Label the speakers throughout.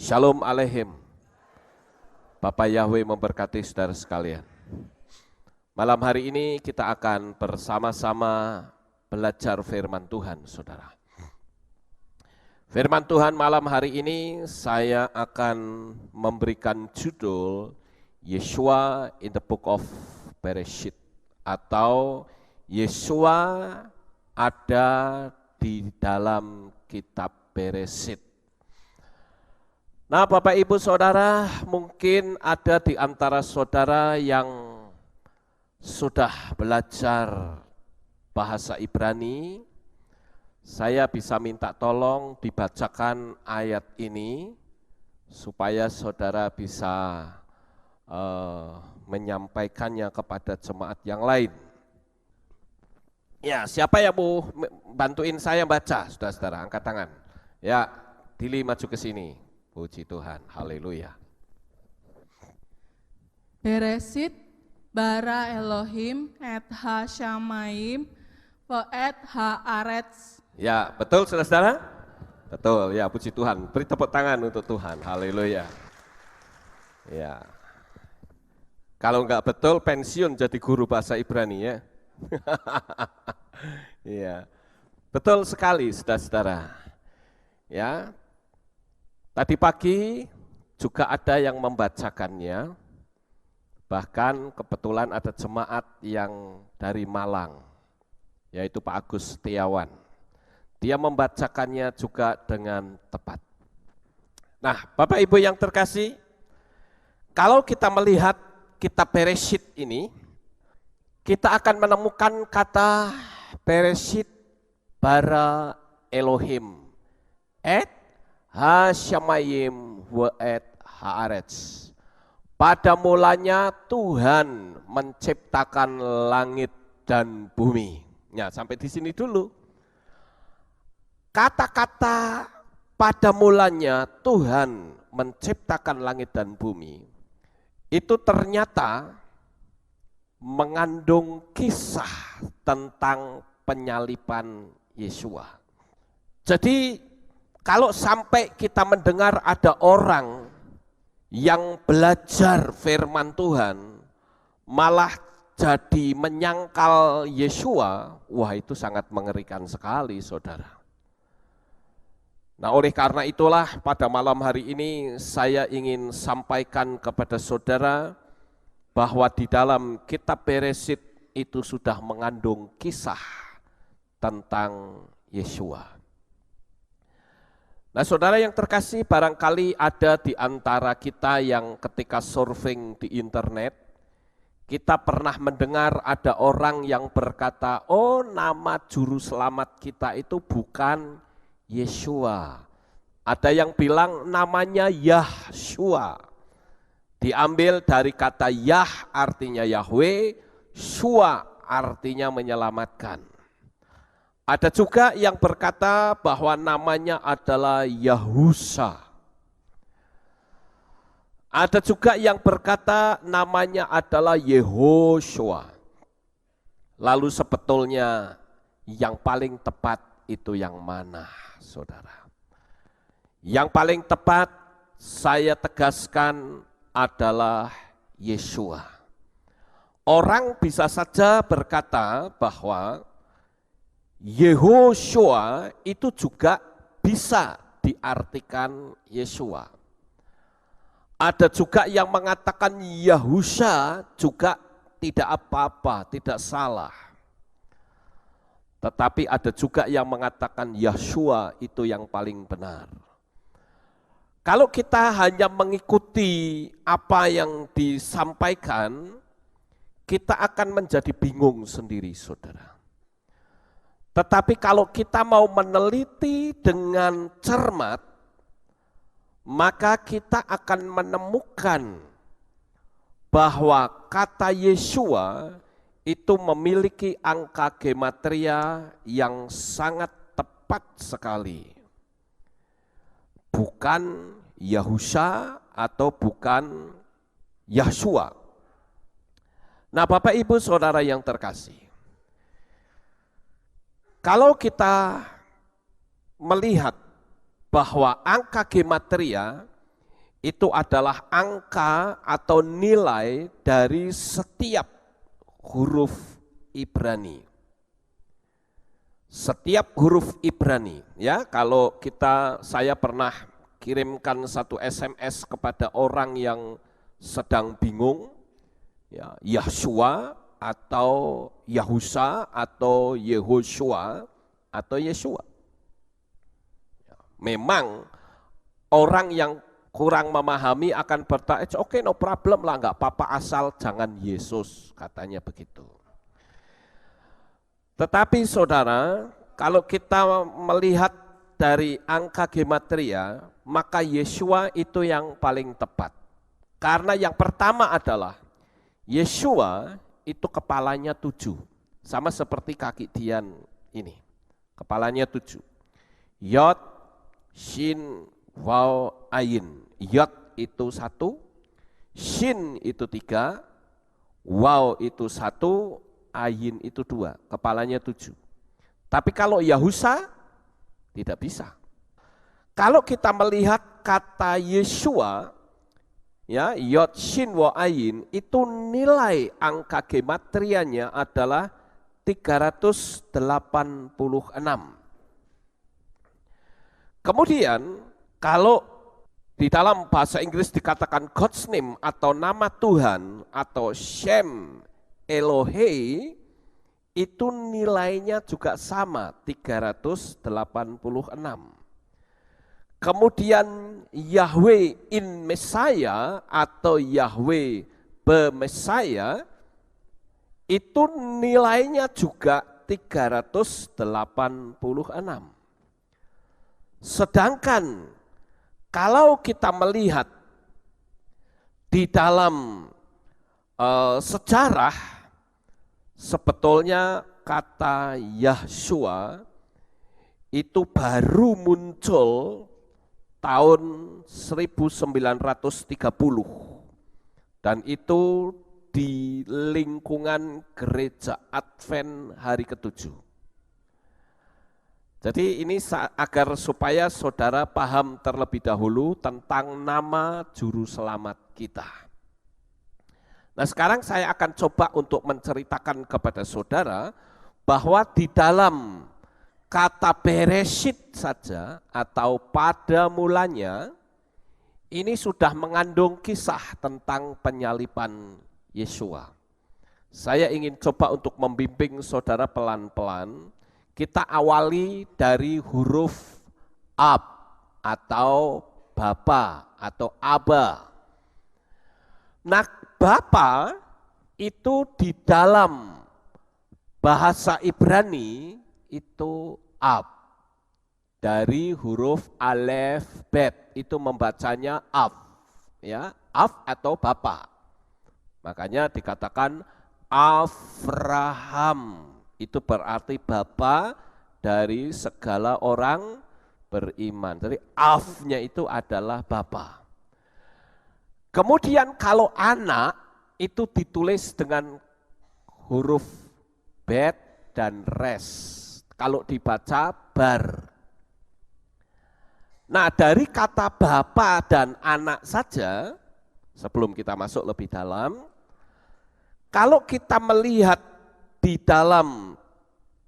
Speaker 1: Shalom Aleichem. Bapak Yahweh memberkati saudara sekalian. Malam hari ini kita akan bersama-sama belajar firman Tuhan, saudara. Firman Tuhan malam hari ini saya akan memberikan judul Yeshua in the Book of Bereshit, atau Yeshua ada di dalam kitab Bereshit. Nah, Bapak Ibu Saudara, mungkin ada di antara saudara yang sudah belajar bahasa Ibrani. Saya bisa minta tolong dibacakan ayat ini supaya saudara bisa menyampaikannya kepada jemaat yang lain. Ya, siapa yang mau bantuin saya baca, saudara-saudara, angkat tangan. Ya, Dili maju ke sini. Puji Tuhan, haleluya.
Speaker 2: Bereshit bara Elohim et ha-shamayim ve'et ha-aretz.
Speaker 1: Ya, betul saudara-saudara? Betul, ya, puji Tuhan. Beri tepuk tangan untuk Tuhan, haleluya. Ya. Kalau enggak betul, pensiun jadi guru bahasa Ibrani ya. Iya. Betul sekali saudara-saudara. Ya. Tadi pagi juga ada yang membacakannya, bahkan kebetulan ada jemaat yang dari Malang, yaitu Pak Agus Setiawan. Dia membacakannya juga dengan tepat. Nah, Bapak Ibu yang terkasih, kalau kita melihat kitab Bereshit ini, kita akan menemukan kata Bereshit bara Elohim et ha-shamayim ve'et ha-aretz. Pada mulanya Tuhan menciptakan langit dan bumi. Ya, sampai di sini dulu. Kata-kata pada mulanya Tuhan menciptakan langit dan bumi itu ternyata mengandung kisah tentang penyaliban Yeshua. Jadi kalau sampai kita mendengar ada orang yang belajar firman Tuhan malah jadi menyangkal Yeshua, wah itu sangat mengerikan sekali, saudara. Nah, oleh karena itulah pada malam hari ini saya ingin sampaikan kepada saudara bahwa di dalam kitab Bereshit itu sudah mengandung kisah tentang Yeshua. Nah, saudara yang terkasih, barangkali ada di antara kita yang ketika surfing di internet, kita pernah mendengar ada orang yang berkata, oh nama juru selamat kita itu bukan Yeshua. Ada yang bilang namanya Yahshua. Diambil dari kata Yah artinya Yahweh, Shua artinya menyelamatkan. Ada juga yang berkata bahwa namanya adalah Yahusha. Ada juga yang berkata namanya adalah Yehoshua. Lalu sebetulnya yang paling tepat itu yang mana, saudara? Yang paling tepat saya tegaskan adalah Yeshua. Orang bisa saja berkata bahwa Yehoshua itu juga bisa diartikan Yeshua. Ada juga yang mengatakan Yahusha juga tidak apa-apa, tidak salah. Tetapi ada juga yang mengatakan Yahshua itu yang paling benar. Kalau kita hanya mengikuti apa yang disampaikan, kita akan menjadi bingung sendiri, saudara. Tetapi kalau kita mau meneliti dengan cermat, maka kita akan menemukan bahwa kata Yeshua itu memiliki angka gematria yang sangat tepat sekali. Bukan Yahusha atau bukan Yahshua. Nah, Bapak Ibu Saudara yang terkasih, kalau kita melihat bahwa angka gematria itu adalah angka atau nilai dari setiap huruf Ibrani. Setiap huruf Ibrani, ya, kalau saya pernah kirimkan satu SMS kepada orang yang sedang bingung, ya, Yahshua atau Yahusa atau Yehoshua atau Yesua. Memang orang yang kurang memahami akan bertanya, oke, no problem lah, enggak apa-apa asal jangan Yesus, katanya begitu. Tetapi saudara, kalau kita melihat dari angka gematria, maka Yeshua itu yang paling tepat. Karena yang pertama adalah, Yeshua itu kepalanya 7, sama seperti kaki Dian ini, kepalanya 7. Yod, Shin, Waw, Ayin. Yod itu 1, Shin itu 3, Waw itu 1, Ayin itu 2, kepalanya 7. Tapi kalau Yahusa, tidak bisa. Kalau kita melihat kata Yeshua, ya, Yod, Shin, Waw, Ayin, itu nilai angka gematrianya adalah 386. Kemudian kalau di dalam bahasa Inggris dikatakan God's name atau nama Tuhan atau Shem Elohei, itu nilainya juga sama, 386. Kemudian Yahweh in Messiah atau Yahweh be Messiah, itu nilainya juga 386. Sedangkan kalau kita melihat di dalam sejarah, sebetulnya kata Yahshua itu baru muncul tahun 1930, dan itu di lingkungan gereja Advent hari ke-7. Jadi ini agar supaya saudara paham terlebih dahulu tentang nama juru selamat kita. Nah, sekarang saya akan coba untuk menceritakan kepada saudara bahwa di dalam kata Bereshit saja atau pada mulanya, ini sudah mengandung kisah tentang penyaliban Yeshua. Saya ingin coba untuk membimbing saudara pelan-pelan. Kita awali dari huruf Ab atau Bapa atau Aba. Nah, Bapa itu di dalam bahasa Ibrani itu Ab. Dari huruf Alef Bet itu membacanya Ab, ya, Ab atau Bapa. Makanya dikatakan Avraham. Itu berarti bapa dari segala orang beriman. Jadi Af-nya itu adalah bapa. Kemudian kalau anak itu ditulis dengan huruf Bet dan Res. Kalau dibaca Bar. Nah, dari kata bapa dan anak saja, sebelum kita masuk lebih dalam, kalau kita melihat di dalam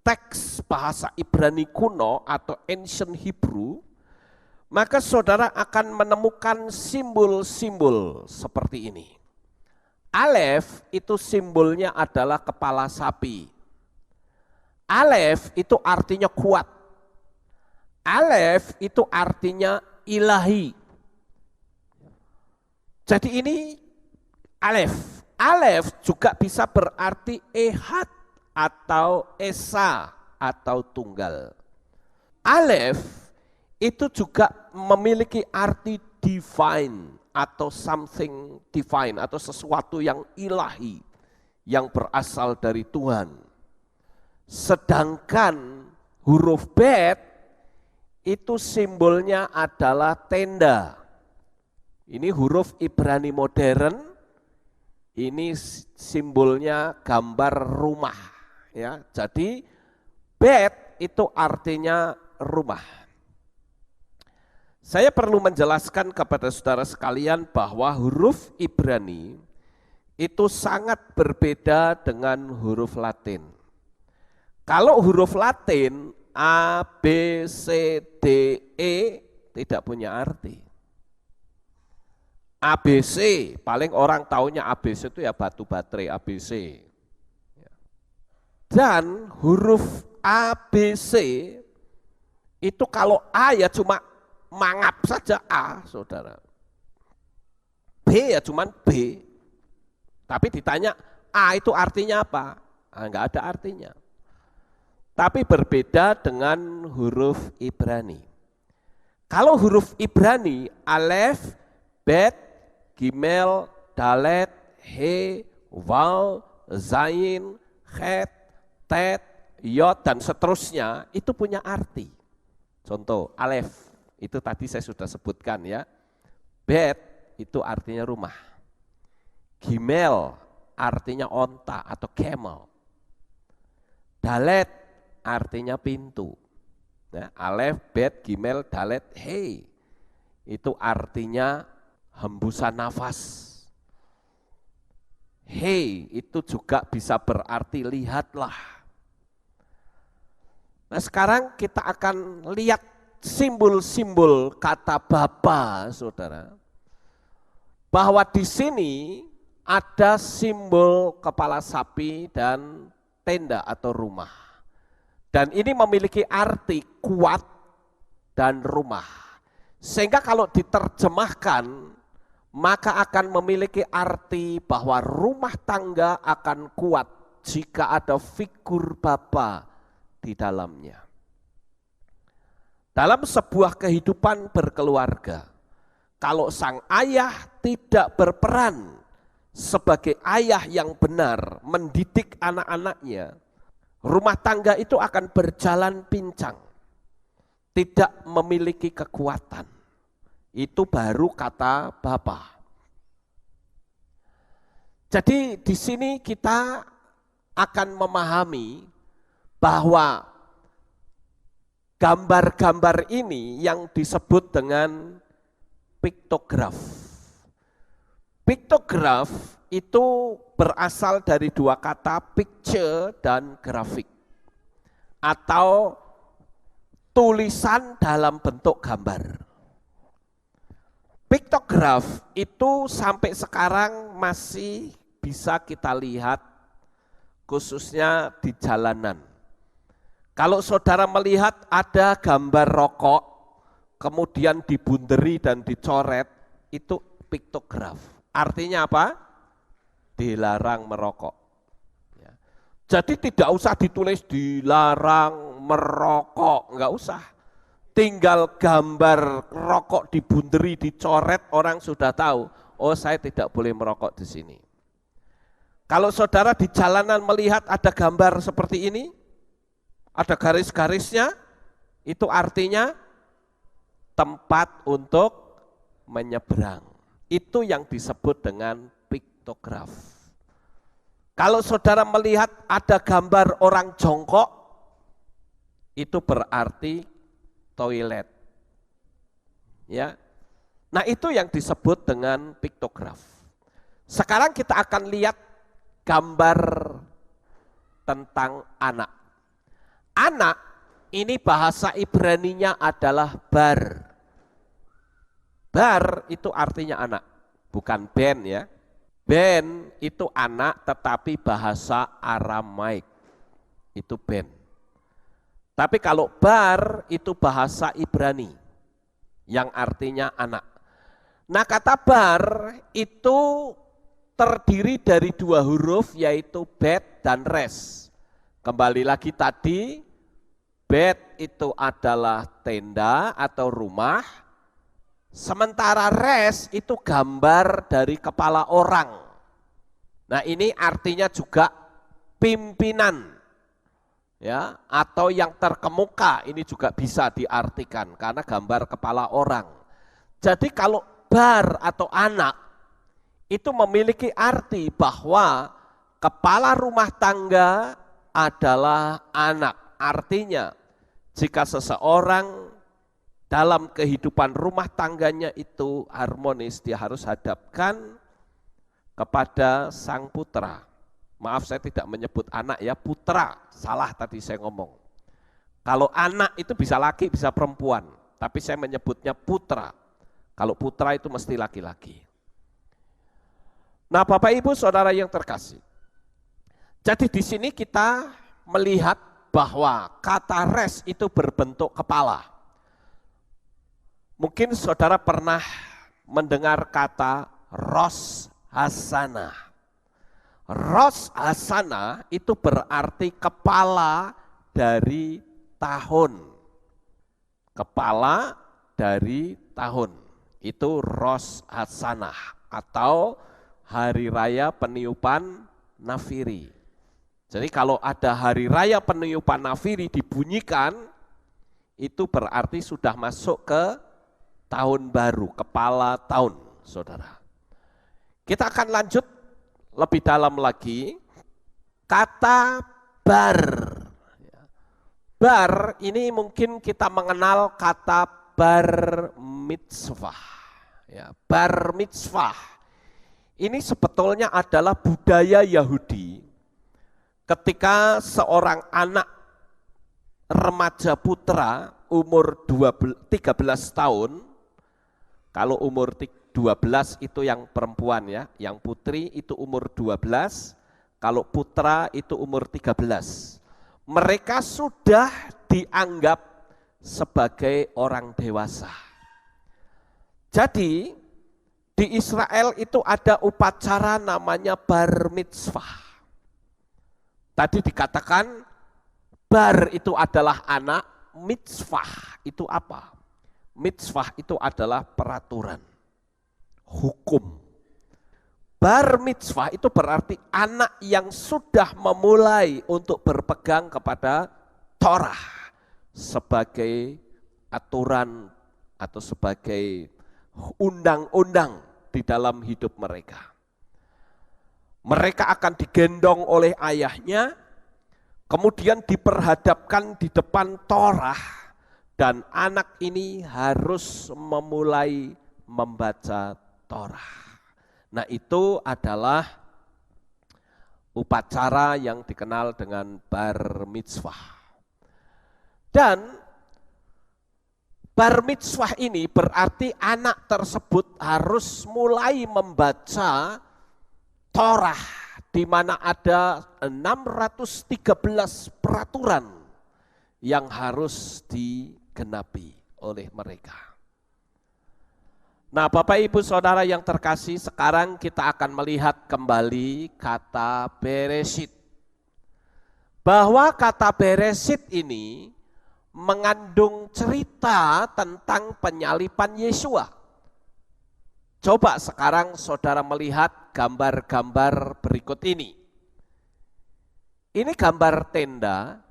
Speaker 1: teks bahasa Ibrani kuno atau Ancient Hebrew, maka saudara akan menemukan simbol-simbol seperti ini. Alef itu simbolnya adalah kepala sapi. Alef itu artinya kuat. Alef itu artinya ilahi. Jadi ini Alef. Alef juga bisa berarti ehad atau esa atau tunggal. Alef itu juga memiliki arti divine atau something divine atau sesuatu yang ilahi yang berasal dari Tuhan. Sedangkan huruf Bet itu simbolnya adalah tenda. Ini huruf Ibrani modern, ini simbolnya gambar rumah. Ya, jadi Bet itu artinya rumah. Saya perlu menjelaskan kepada saudara sekalian bahwa huruf Ibrani itu sangat berbeda dengan huruf Latin. Kalau huruf Latin A, B, C, D, E tidak punya arti. ABC, paling orang taunya ABC itu ya batu baterai ABC. Dan huruf ABC itu kalau A ya cuma mangap saja A, saudara. B ya cuma B. Tapi ditanya A itu artinya apa? Enggak ada artinya. Tapi berbeda dengan huruf Ibrani. Kalau huruf Ibrani, Alef, Bet, Gimel, Dalet, He, Waw, Zain, Het, Tet, Yod, dan seterusnya, itu punya arti. Contoh, Alef, itu tadi saya sudah sebutkan ya. Bet, itu artinya rumah. Gimel, artinya onta atau camel. Dalet, artinya pintu. Nah, Alef, Bet, Gimel, Dalet, He, itu artinya hembusan nafas. Hey, itu juga bisa berarti lihatlah. Nah, sekarang kita akan lihat simbol-simbol kata Bapa, saudara. Bahwa di sini ada simbol kepala sapi dan tenda atau rumah. Dan ini memiliki arti kuat dan rumah. Sehingga kalau diterjemahkan, maka akan memiliki arti bahwa rumah tangga akan kuat jika ada figur Bapa di dalamnya. Dalam sebuah kehidupan berkeluarga, kalau sang ayah tidak berperan sebagai ayah yang benar mendidik anak-anaknya, rumah tangga itu akan berjalan pincang, tidak memiliki kekuatan. Itu baru kata Bapa. Jadi di sini kita akan memahami bahwa gambar-gambar ini yang disebut dengan piktograf. Piktograf itu berasal dari dua kata picture dan grafik. Atau tulisan dalam bentuk gambar. Piktograf itu sampai sekarang masih bisa kita lihat khususnya di jalanan. Kalau saudara melihat ada gambar rokok, kemudian dibunderi dan dicoret, itu piktograf. Artinya apa? Dilarang merokok. Jadi tidak usah ditulis dilarang merokok, enggak usah. Tinggal gambar rokok dibunderi, dicoret, orang sudah tahu, oh saya tidak boleh merokok di sini. Kalau saudara di jalanan melihat ada gambar seperti ini, ada garis-garisnya, itu artinya tempat untuk menyeberang. Itu yang disebut dengan piktograf. Kalau saudara melihat ada gambar orang jongkok, itu berarti toilet. Ya. Nah, itu yang disebut dengan piktograf. Sekarang kita akan lihat gambar tentang anak. Anak ini bahasa Ibraninya adalah bar. Bar itu artinya anak, bukan ben ya. Ben itu anak tetapi bahasa Aramaik. Itu ben. Tapi kalau bar itu bahasa Ibrani yang artinya anak. Nah, kata bar itu terdiri dari dua huruf yaitu bet dan res. Kembali lagi tadi, bet itu adalah tenda atau rumah, sementara res itu gambar dari kepala orang. Nah, ini artinya juga pimpinan. Ya, atau yang terkemuka, ini juga bisa diartikan karena gambar kepala orang. Jadi kalau bar atau anak itu memiliki arti bahwa kepala rumah tangga adalah anak. Artinya jika seseorang dalam kehidupan rumah tangganya itu harmonis, dia harus hadapkan kepada sang putra. Maaf, saya tidak menyebut anak ya, putra, salah tadi saya ngomong. Kalau anak itu bisa laki, bisa perempuan, tapi saya menyebutnya putra. Kalau putra itu mesti laki-laki. Nah, Bapak Ibu Saudara yang terkasih, jadi di sini kita melihat bahwa kata res itu berbentuk kepala. Mungkin saudara pernah mendengar kata ros hasanah. Ros hasanah itu berarti kepala dari tahun. Kepala dari tahun. Itu ros hasanah atau hari raya peniupan nafiri. Jadi kalau ada hari raya peniupan nafiri dibunyikan, itu berarti sudah masuk ke tahun baru, kepala tahun, saudara. Kita akan lanjut lebih dalam lagi, kata bar. Bar ini mungkin kita mengenal kata bar mitzvah. Ya, bar mitzvah. Ini sebetulnya adalah budaya Yahudi ketika seorang anak remaja putra umur 13 tahun, kalau umur 12 itu yang perempuan ya, yang putri itu umur 12, kalau putra itu umur 13. Mereka sudah dianggap sebagai orang dewasa. Jadi di Israel itu ada upacara namanya bar mitzvah. Tadi dikatakan bar itu adalah anak, mitzvah itu apa? Mitzvah itu adalah peraturan, hukum. Bar mitzvah itu berarti anak yang sudah memulai untuk berpegang kepada Torah sebagai aturan atau sebagai undang-undang di dalam hidup mereka. Mereka akan digendong oleh ayahnya, kemudian diperhadapkan di depan Torah, dan anak ini harus memulai membaca Torah. Nah, itu adalah upacara yang dikenal dengan bar mitzvah. Dan bar mitzvah ini berarti anak tersebut harus mulai membaca Torah, di mana ada 613 peraturan yang harus digenapi oleh mereka. Nah, Bapak Ibu Saudara yang terkasih, sekarang kita akan melihat kembali kata Bereshit. Bahwa kata Bereshit ini mengandung cerita tentang penyalipan Yesua. Coba sekarang saudara melihat gambar-gambar berikut ini. Ini gambar tenda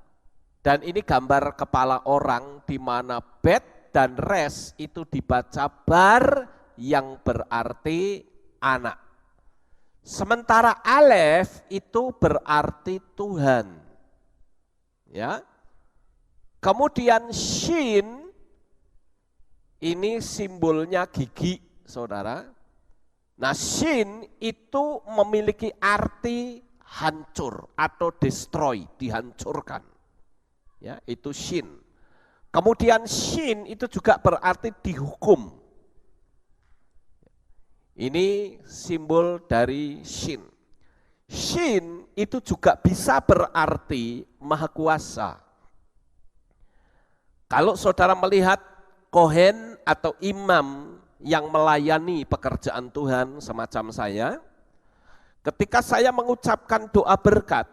Speaker 1: dan ini gambar kepala orang di mana bet dan res itu dibaca bar yang berarti anak. Sementara alef itu berarti Tuhan. Ya. Kemudian shin ini simbolnya gigi, saudara. Nah, shin itu memiliki arti hancur atau destroy, dihancurkan. Ya, itu shin. Kemudian shin itu juga berarti dihukum. Ini simbol dari shin. Shin itu juga bisa berarti maha kuasa. Kalau saudara melihat kohen atau imam yang melayani pekerjaan Tuhan semacam saya, ketika saya mengucapkan doa berkat,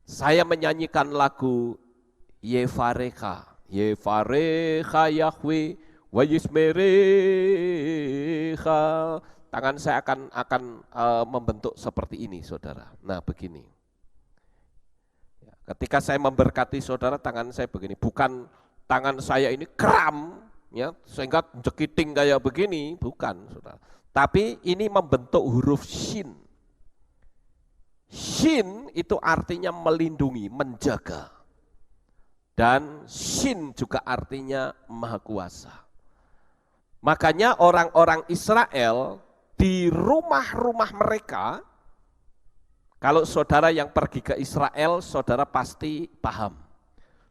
Speaker 1: saya menyanyikan lagu Yevarecha, Yevarecha Yahweh, wa yismerecha. Tangan saya akan membentuk seperti ini, saudara. Nah, begini. Ketika saya memberkati saudara, tangan saya begini, bukan tangan saya ini kram, ya, sehingga jekiting kayak begini, bukan, saudara. Tapi ini membentuk huruf shin. Shin itu artinya melindungi, menjaga. Dan Shin juga artinya Maha Kuasa. Makanya orang-orang Israel di rumah-rumah mereka, kalau saudara yang pergi ke Israel, saudara pasti paham.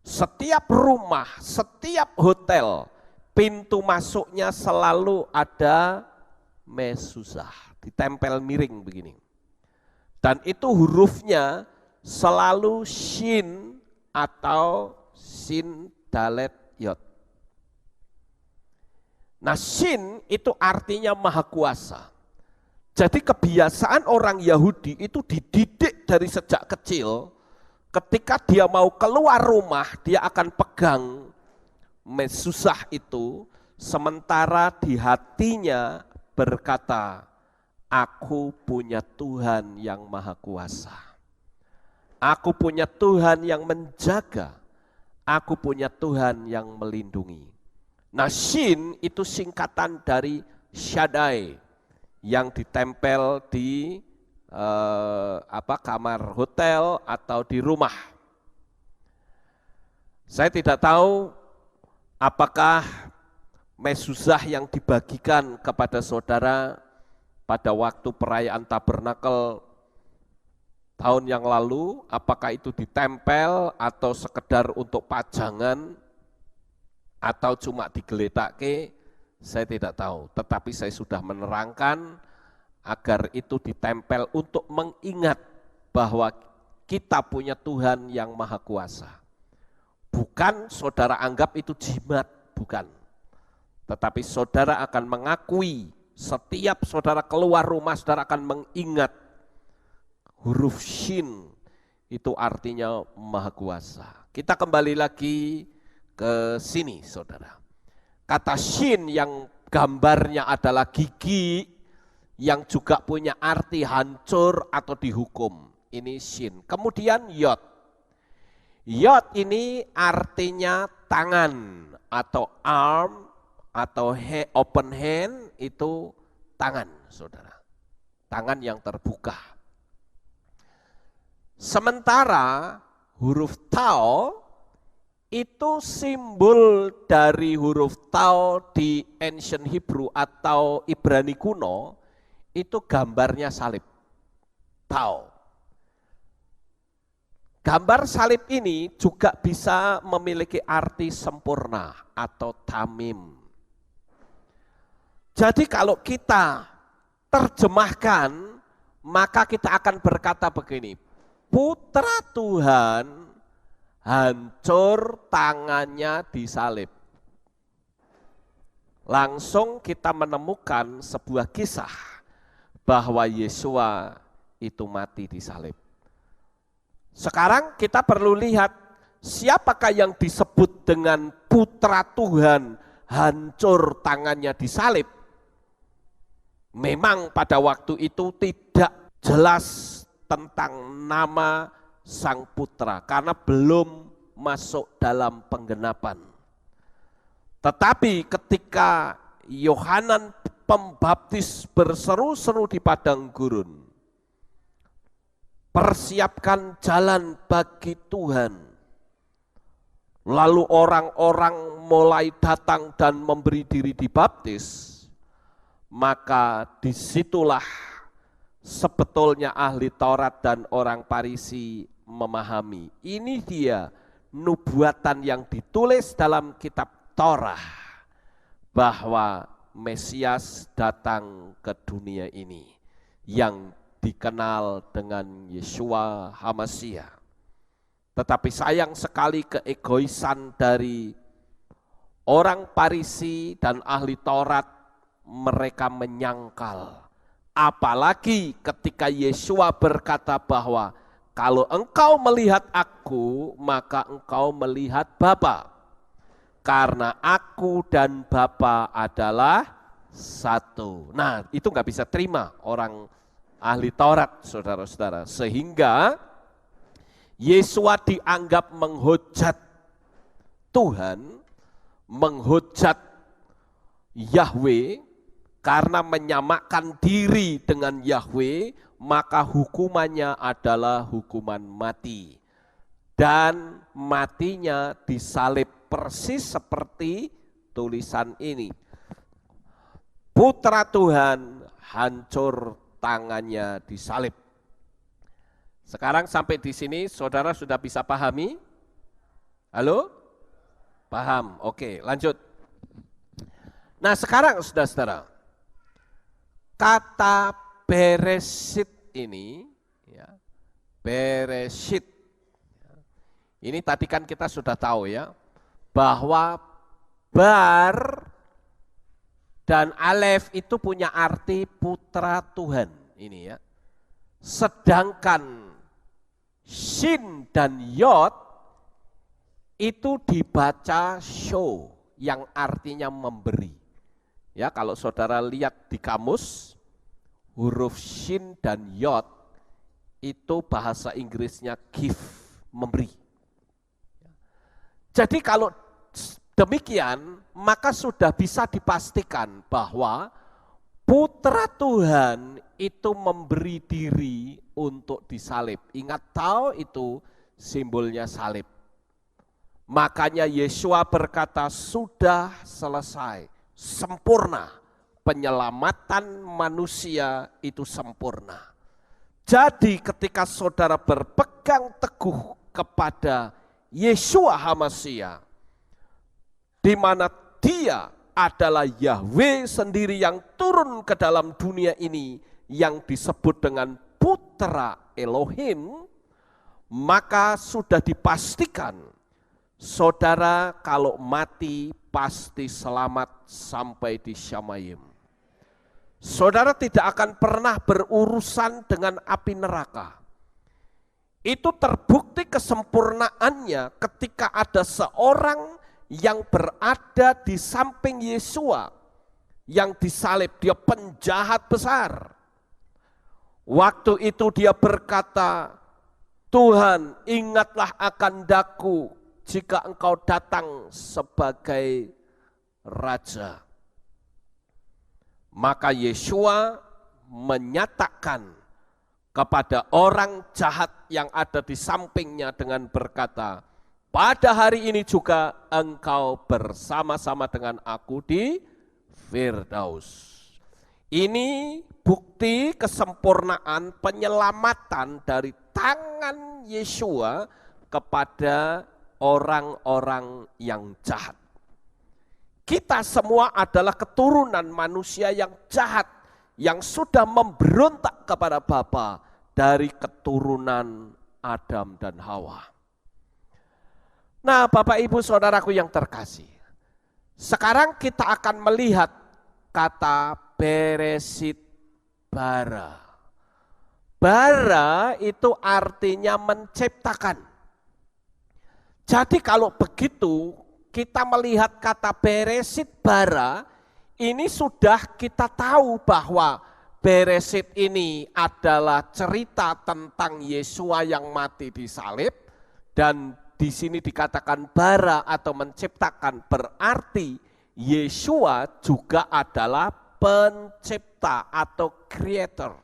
Speaker 1: Setiap rumah, setiap hotel, pintu masuknya selalu ada mezuzah, ditempel miring begini. Dan itu hurufnya selalu Shin atau Sin Dalet Yod. Nah, Shin itu artinya Maha Kuasa. Jadi kebiasaan orang Yahudi itu dididik dari sejak kecil, ketika dia mau keluar rumah, dia akan pegang mezuzah itu, sementara di hatinya berkata, aku punya Tuhan yang Maha Kuasa. Aku punya Tuhan yang menjaga. Aku punya Tuhan yang melindungi. Nah, Shin itu singkatan dari Shaddai yang ditempel di kamar hotel atau di rumah. Saya tidak tahu apakah mezuzah yang dibagikan kepada saudara pada waktu perayaan Tabernakel tahun yang lalu, apakah itu ditempel atau sekedar untuk pajangan atau cuma digeletakke, saya tidak tahu. Tetapi saya sudah menerangkan agar itu ditempel untuk mengingat bahwa kita punya Tuhan yang Maha Kuasa. Bukan saudara anggap itu jimat, bukan. Tetapi saudara akan mengakui, setiap saudara keluar rumah, saudara akan mengingat huruf Shin itu artinya Maha Kuasa. Kita kembali lagi ke sini, saudara. Kata Shin yang gambarnya adalah gigi, yang juga punya arti hancur atau dihukum. Ini Shin. Kemudian Yod. Yod ini artinya tangan atau arm atau open hand, itu tangan, saudara. Tangan yang terbuka. Sementara huruf Tau itu simbol dari huruf Tau di ancient Hebrew atau Ibrani kuno, itu gambarnya salib. Tau. Gambar salib ini juga bisa memiliki arti sempurna atau tamim. Jadi kalau kita terjemahkan, maka kita akan berkata begini, Putra Tuhan hancur tangannya disalib. Langsung kita menemukan sebuah kisah bahwa Yesua itu mati disalib. Sekarang kita perlu lihat siapakah yang disebut dengan Putra Tuhan hancur tangannya disalib. Memang pada waktu itu tidak jelas tentang nama Sang Putra karena belum masuk dalam penggenapan. Tetapi ketika Yohanan Pembaptis berseru-seru di padang gurun, persiapkan jalan bagi Tuhan. Lalu orang-orang mulai datang dan memberi diri dibaptis, maka disitulah sebetulnya ahli Taurat dan orang Farisi memahami. Ini dia nubuatan yang ditulis dalam kitab Torah bahwa Mesias datang ke dunia ini yang dikenal dengan Yeshua HaMashiach. Tetapi sayang sekali keegoisan dari orang Farisi dan ahli Taurat, mereka menyangkal. Apalagi ketika Yesua berkata bahwa kalau engkau melihat aku, maka engkau melihat Bapa. Karena aku dan Bapa adalah satu. Nah, itu nggak bisa terima orang ahli Taurat, saudara-saudara. Sehingga Yesua dianggap menghujat Tuhan, menghujat Yahweh, karena menyamakan diri dengan Yahweh, maka hukumannya adalah hukuman mati. dan matinya disalib, persis seperti tulisan ini. Putra Tuhan hancur, tangannya disalib. Sekarang sampai di sini saudara sudah bisa pahami? Halo? Paham? Oke, lanjut. Nah sekarang saudara-saudara, kata Bereshit ini, ya, Bereshit, ini tadi kan kita sudah tahu ya, bahwa bar dan alef itu punya arti putra Tuhan, ini ya. Sedangkan shin dan yod itu dibaca show, yang artinya memberi. Ya, kalau saudara lihat di kamus, huruf shin dan yod itu bahasa Inggrisnya give, memberi. Jadi kalau demikian, maka sudah bisa dipastikan bahwa putra Tuhan itu memberi diri untuk disalib. Ingat tahu itu simbolnya salib. Makanya Yesua berkata, sudah selesai, sempurna. Penyelamatan manusia itu sempurna. Jadi ketika saudara berpegang teguh kepada Yesua HaMasiah, di mana Dia adalah Yahweh sendiri yang turun ke dalam dunia ini, yang disebut dengan Putra Elohim, maka sudah dipastikan saudara kalau mati pasti selamat sampai di Syamayim. Saudara tidak akan pernah berurusan dengan api neraka. Itu terbukti kesempurnaannya ketika ada seorang yang berada di samping Yesua yang disalib, dia penjahat besar. Waktu itu dia berkata, Tuhan, ingatlah akan daku jika engkau datang sebagai raja. Maka Yesua menyatakan kepada orang jahat yang ada di sampingnya dengan berkata, pada hari ini juga engkau bersama-sama dengan aku di Firdaus. Ini bukti kesempurnaan penyelamatan dari tangan Yesua kepada orang-orang yang jahat. Kita semua adalah keturunan manusia yang jahat, yang sudah memberontak kepada Bapa dari keturunan Adam dan Hawa. Nah, Bapak Ibu Saudaraku yang terkasih, sekarang kita akan melihat kata Bereshit bara. Bara itu artinya menciptakan. Jadi kalau begitu kita melihat kata Bereshit bara, ini sudah kita tahu bahwa Bereshit ini adalah cerita tentang Yesua yang mati di salib, dan di sini dikatakan bara atau menciptakan, berarti Yesua juga adalah pencipta atau creator.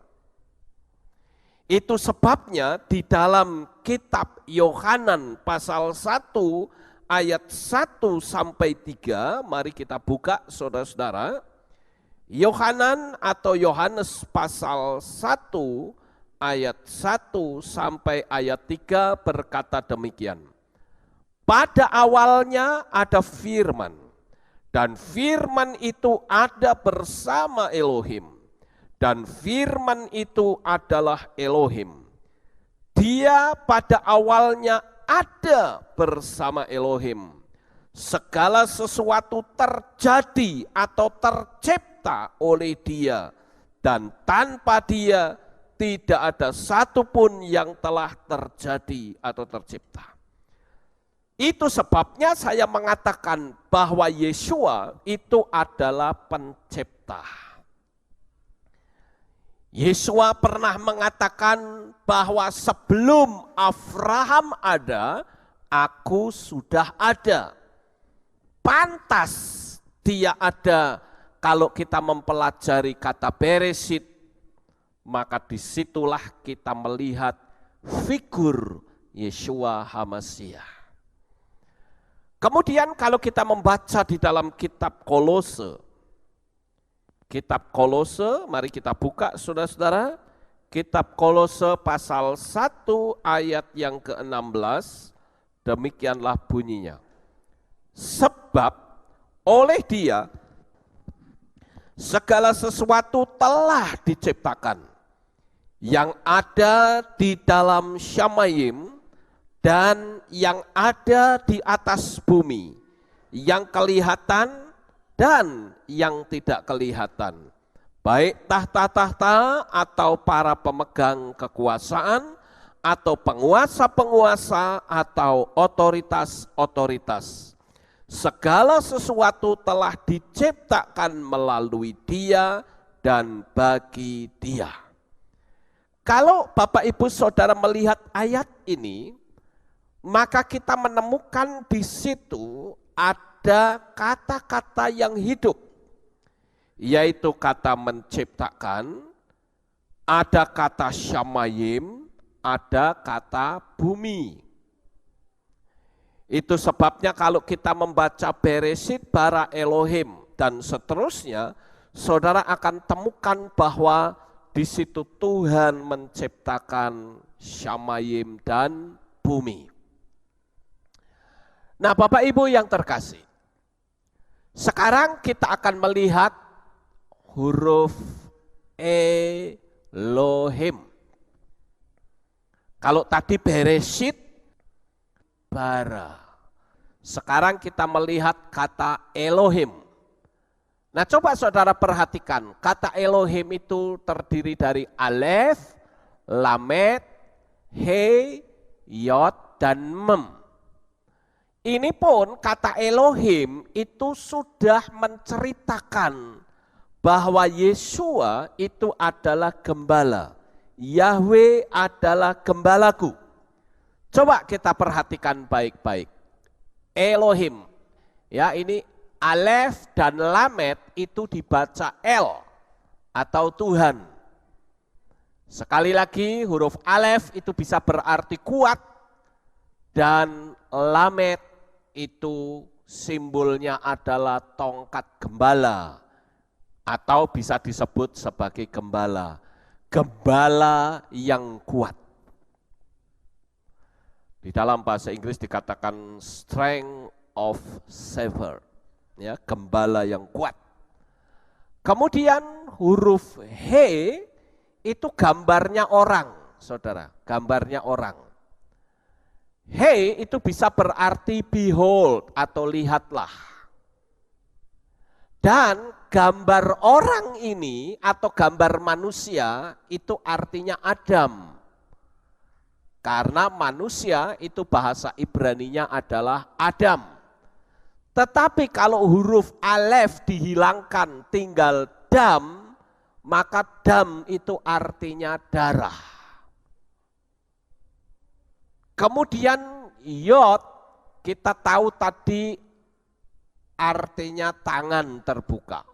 Speaker 1: Itu sebabnya di dalam kitab Yohanan pasal 1 ayat 1 sampai 3, mari kita buka saudara-saudara. Yohanan atau Yohanes pasal 1 ayat 1 sampai ayat 3 berkata demikian. Pada awalnya ada firman, dan firman itu ada bersama Elohim, dan firman itu adalah Elohim. Dia pada awalnya ada bersama Elohim. Segala sesuatu terjadi atau tercipta oleh Dia, dan tanpa Dia tidak ada satupun yang telah terjadi atau tercipta. Itu sebabnya saya mengatakan bahwa Yesua itu adalah pencipta. Yesua pernah mengatakan bahwa sebelum Abraham ada, aku sudah ada. Pantas dia ada kalau kita mempelajari kata Bereshit, maka disitulah kita melihat figur Yeshua HaMasiah. Kemudian kalau kita membaca di dalam kitab Kolose, mari kita buka saudara-saudara, kitab Kolose pasal 1 ayat yang ke-16, demikianlah bunyinya. Sebab oleh Dia segala sesuatu telah diciptakan, yang ada di dalam Syamayim dan yang ada di atas bumi, yang kelihatan dan yang tidak kelihatan, baik tahta-tahta atau para pemegang kekuasaan, atau penguasa-penguasa, atau otoritas-otoritas. Segala sesuatu telah diciptakan melalui Dia dan bagi Dia. Kalau Bapak Ibu Saudara melihat ayat ini, maka kita menemukan di situ ada kata-kata yang hidup, yaitu kata menciptakan, ada kata syamayim, ada kata bumi. Itu sebabnya kalau kita membaca Beresit bara Elohim dan seterusnya, saudara akan temukan bahwa di situ Tuhan menciptakan syamayim dan bumi. Nah, Bapak Ibu yang terkasih, sekarang kita akan melihat huruf Elohim. Kalau tadi Beresit bara, sekarang kita melihat kata Elohim. Nah, coba saudara perhatikan, kata Elohim itu terdiri dari Alef, Lamet, He, Yod, dan Mem. Ini pun kata Elohim itu sudah menceritakan bahwa Yeshua itu adalah gembala. Yahweh adalah gembalaku. Coba kita perhatikan baik-baik. Elohim, ya ini Alef dan Lamet itu dibaca El atau Tuhan. Sekali lagi huruf Alef itu bisa berarti kuat dan Lamet itu simbolnya adalah tongkat gembala atau bisa disebut sebagai gembala. Gembala yang kuat. Di dalam bahasa Inggris dikatakan strength of shepherd, ya, gembala yang kuat. Kemudian huruf He itu gambarnya orang, saudara, gambarnya orang. He itu bisa berarti behold atau lihatlah. Dan gambar orang ini atau gambar manusia itu artinya Adam. Karena manusia itu bahasa Ibraninya adalah Adam. Tetapi kalau huruf Alef dihilangkan tinggal Dam, maka Dam itu artinya darah. Kemudian Yod kita tahu tadi artinya tangan terbuka.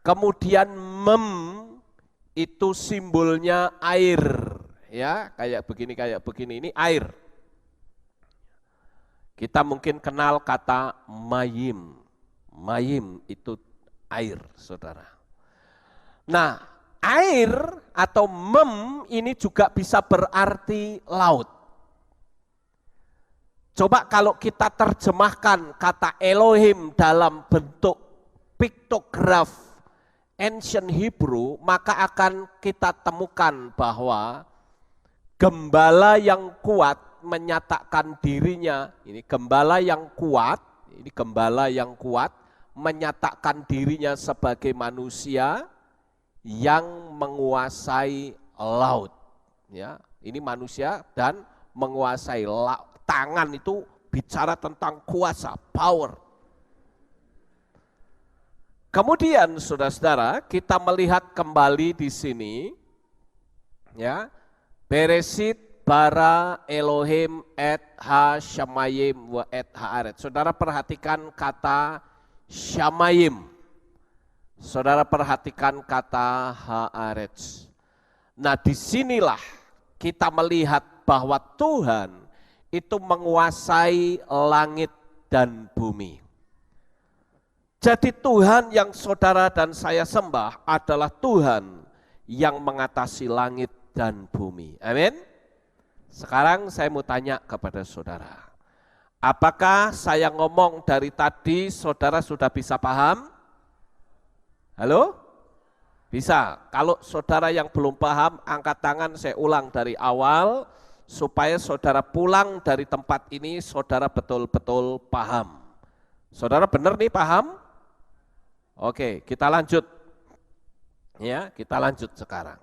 Speaker 1: Kemudian Mem itu simbolnya air, ya kayak begini ini air. Kita mungkin kenal kata mayim. Mayim itu air, saudara. Nah, air atau Mem ini juga bisa berarti laut. Coba kalau kita terjemahkan kata Elohim dalam bentuk piktograf ancient Hebrew, maka akan kita temukan bahwa gembala yang kuat menyatakan dirinya, ini gembala yang kuat menyatakan dirinya sebagai manusia yang menguasai laut. Ya, ini manusia dan menguasai laut. Tangan itu bicara tentang kuasa, power. Kemudian saudara-saudara, kita melihat kembali di sini, ya, Beresit bara Elohim et ha shamayim wa et haaret. Saudara perhatikan kata shamayim. Saudara perhatikan kata haaret. Nah, disinilah kita melihat bahwa Tuhan itu menguasai langit dan bumi. Jadi Tuhan yang saudara dan saya sembah adalah Tuhan yang mengatasi langit dan bumi. Amin. Sekarang saya mau tanya kepada saudara. Apakah saya ngomong dari tadi saudara sudah bisa paham? Halo? Bisa. Kalau saudara yang belum paham, angkat tangan, saya ulang dari awal, supaya saudara pulang dari tempat ini, saudara betul-betul paham. Saudara benar nih paham? Oke, kita lanjut. Ya, kita lanjut sekarang.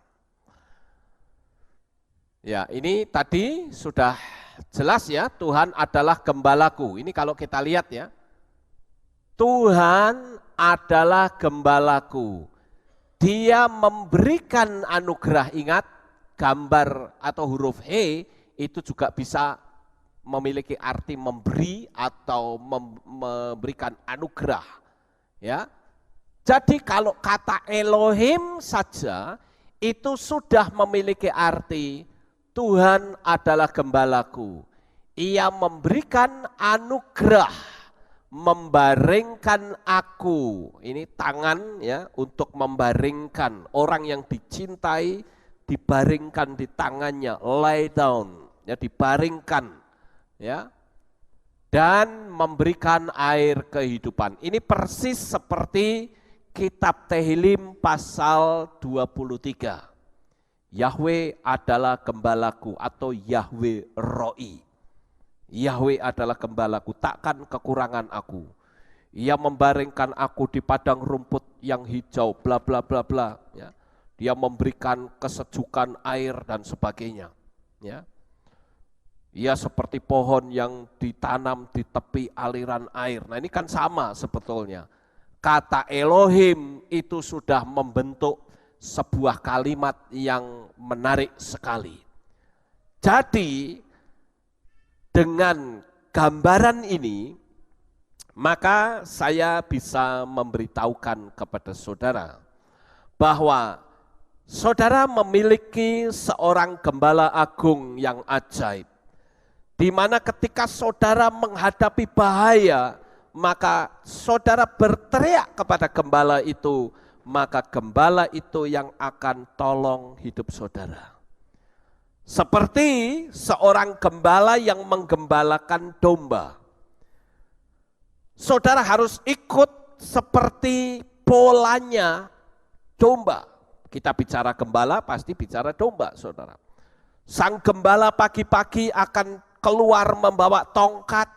Speaker 1: Ya, ini tadi sudah jelas ya, Tuhan adalah gembalaku. Ini kalau kita lihat ya, Tuhan adalah gembalaku. Dia memberikan anugerah, ingat gambar atau huruf He itu juga bisa memiliki arti memberi atau memberikan anugerah. Ya. Jadi kalau kata Elohim saja itu sudah memiliki arti Tuhan adalah gembalaku. Ia memberikan anugerah, membaringkan aku. Ini tangan ya untuk membaringkan. Orang yang dicintai dibaringkan di tangannya, lay down, ya dibaringkan, ya. Dan memberikan air kehidupan. Ini persis seperti kitab Tehillim pasal 23. Yahweh adalah gembalaku atau Yahweh Roi. Yahweh adalah gembalaku, takkan kekurangan aku. Ia membaringkan aku di padang rumput yang hijau, bla bla bla bla. Ya. Dia memberikan kesejukan air dan sebagainya. Ya. Ia seperti pohon yang ditanam di tepi aliran air. Nah ini kan sama sebetulnya. Kata Elohim itu sudah membentuk sebuah kalimat yang menarik sekali. Jadi dengan gambaran ini, maka saya bisa memberitahukan kepada saudara bahwa saudara memiliki seorang gembala agung yang ajaib. Di mana ketika saudara menghadapi bahaya, maka saudara berteriak kepada gembala itu, maka gembala itu yang akan tolong hidup saudara. Seperti seorang gembala yang menggembalakan domba. Saudara harus ikut seperti polanya domba. Kita bicara gembala pasti bicara domba, saudara. Sang gembala pagi-pagi akan keluar membawa tongkat,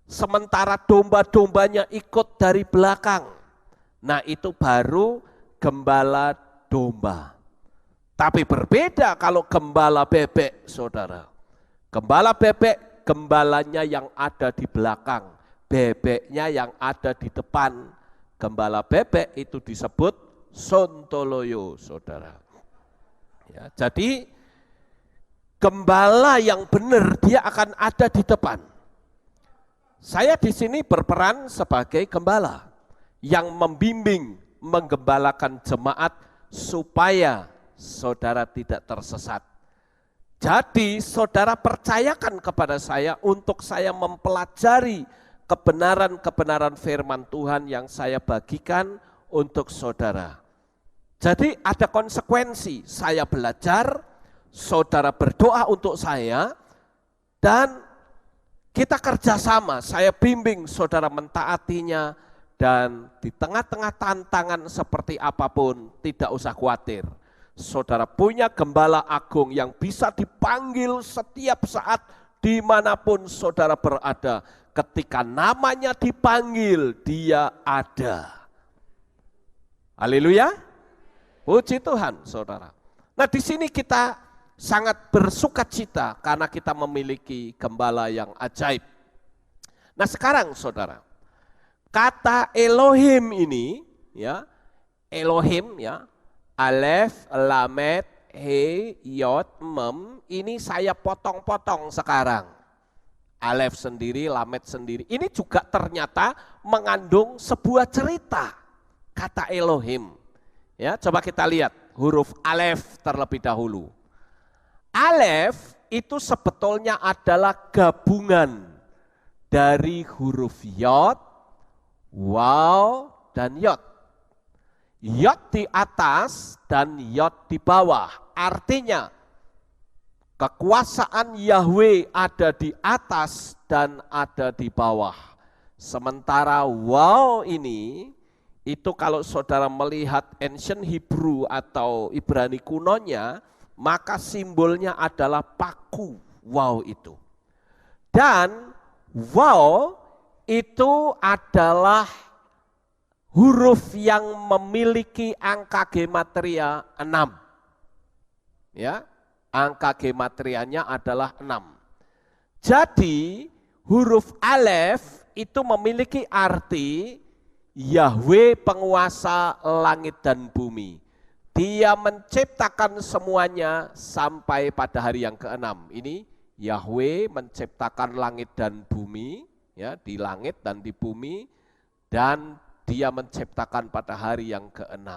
Speaker 1: sementara domba-dombanya ikut dari belakang. Nah itu baru gembala domba. Tapi berbeda kalau gembala bebek, saudara. Gembala bebek, gembalanya yang ada di belakang, bebeknya yang ada di depan. Gembala bebek itu disebut sontoloyo, saudara. Ya, jadi gembala yang benar dia akan ada di depan. Saya di sini berperan sebagai gembala yang membimbing, menggembalakan jemaat supaya saudara tidak tersesat. Jadi saudara percayakan kepada saya untuk saya mempelajari kebenaran-kebenaran firman Tuhan yang saya bagikan untuk saudara. Jadi ada konsekuensi, saya belajar, saudara berdoa untuk saya, dan kita kerjasama, saya bimbing saudara mentaatinya, dan di tengah-tengah tantangan seperti apapun tidak usah khawatir. Saudara punya gembala agung yang bisa dipanggil setiap saat dimanapun saudara berada. Ketika namanya dipanggil, dia ada. Haleluya. Puji Tuhan, saudara. Nah di sini kita sangat bersukacita karena kita memiliki gembala yang ajaib. Nah sekarang saudara, kata Elohim ini, ya, Elohim ya, Alef, Lamet, He, Yod, Mem, ini saya potong-potong sekarang. Alef sendiri, Lamet sendiri. Ini juga ternyata mengandung sebuah cerita, kata Elohim. Ya, coba kita lihat huruf Alef terlebih dahulu. Alef itu sebetulnya adalah gabungan dari huruf yod, waw, dan yod. Yod di atas dan yod di bawah. Artinya kekuasaan Yahweh ada di atas dan ada di bawah. Sementara waw ini, itu kalau saudara melihat ancient Hebrew atau Ibrani kunonya, maka simbolnya adalah paku waw itu. Dan waw itu adalah huruf yang memiliki angka gematria 6. Ya, angka gematrianya adalah 6. Jadi huruf alef itu memiliki arti Yahweh penguasa langit dan bumi. Dia menciptakan semuanya sampai pada hari yang ke-6. Ini Yahweh menciptakan langit dan bumi, ya, di langit dan di bumi, dan dia menciptakan pada hari yang ke-6.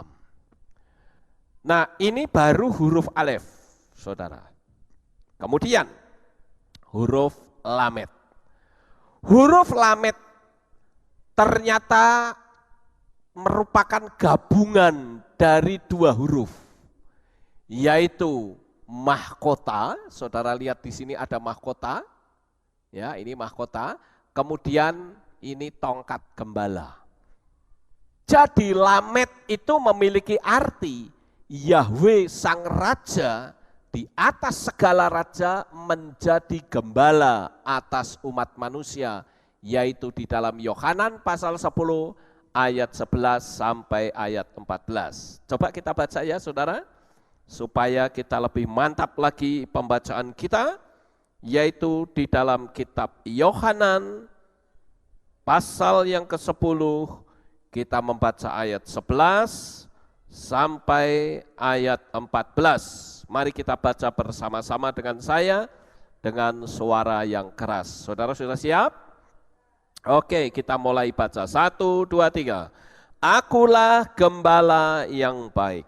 Speaker 1: Nah, ini baru huruf alef, saudara. Kemudian huruf lamet. Huruf lamet ternyata merupakan gabungan dari 2 huruf, yaitu mahkota. Saudara lihat di sini ada mahkota, ya, ini mahkota. Kemudian ini tongkat gembala. Jadi lamet itu memiliki arti Yahweh sang raja di atas segala raja menjadi gembala atas umat manusia, yaitu di dalam Yohanan pasal 10 ayat 11 sampai ayat 14. Coba kita baca ya saudara, supaya kita lebih mantap lagi pembacaan kita, yaitu di dalam kitab Yohanan pasal yang ke-10, kita membaca ayat 11 sampai ayat 14. Mari kita baca bersama-sama dengan saya dengan suara yang keras. Saudara sudah siap? Oke, kita mulai baca. 1, 2, 3. Akulah gembala yang baik.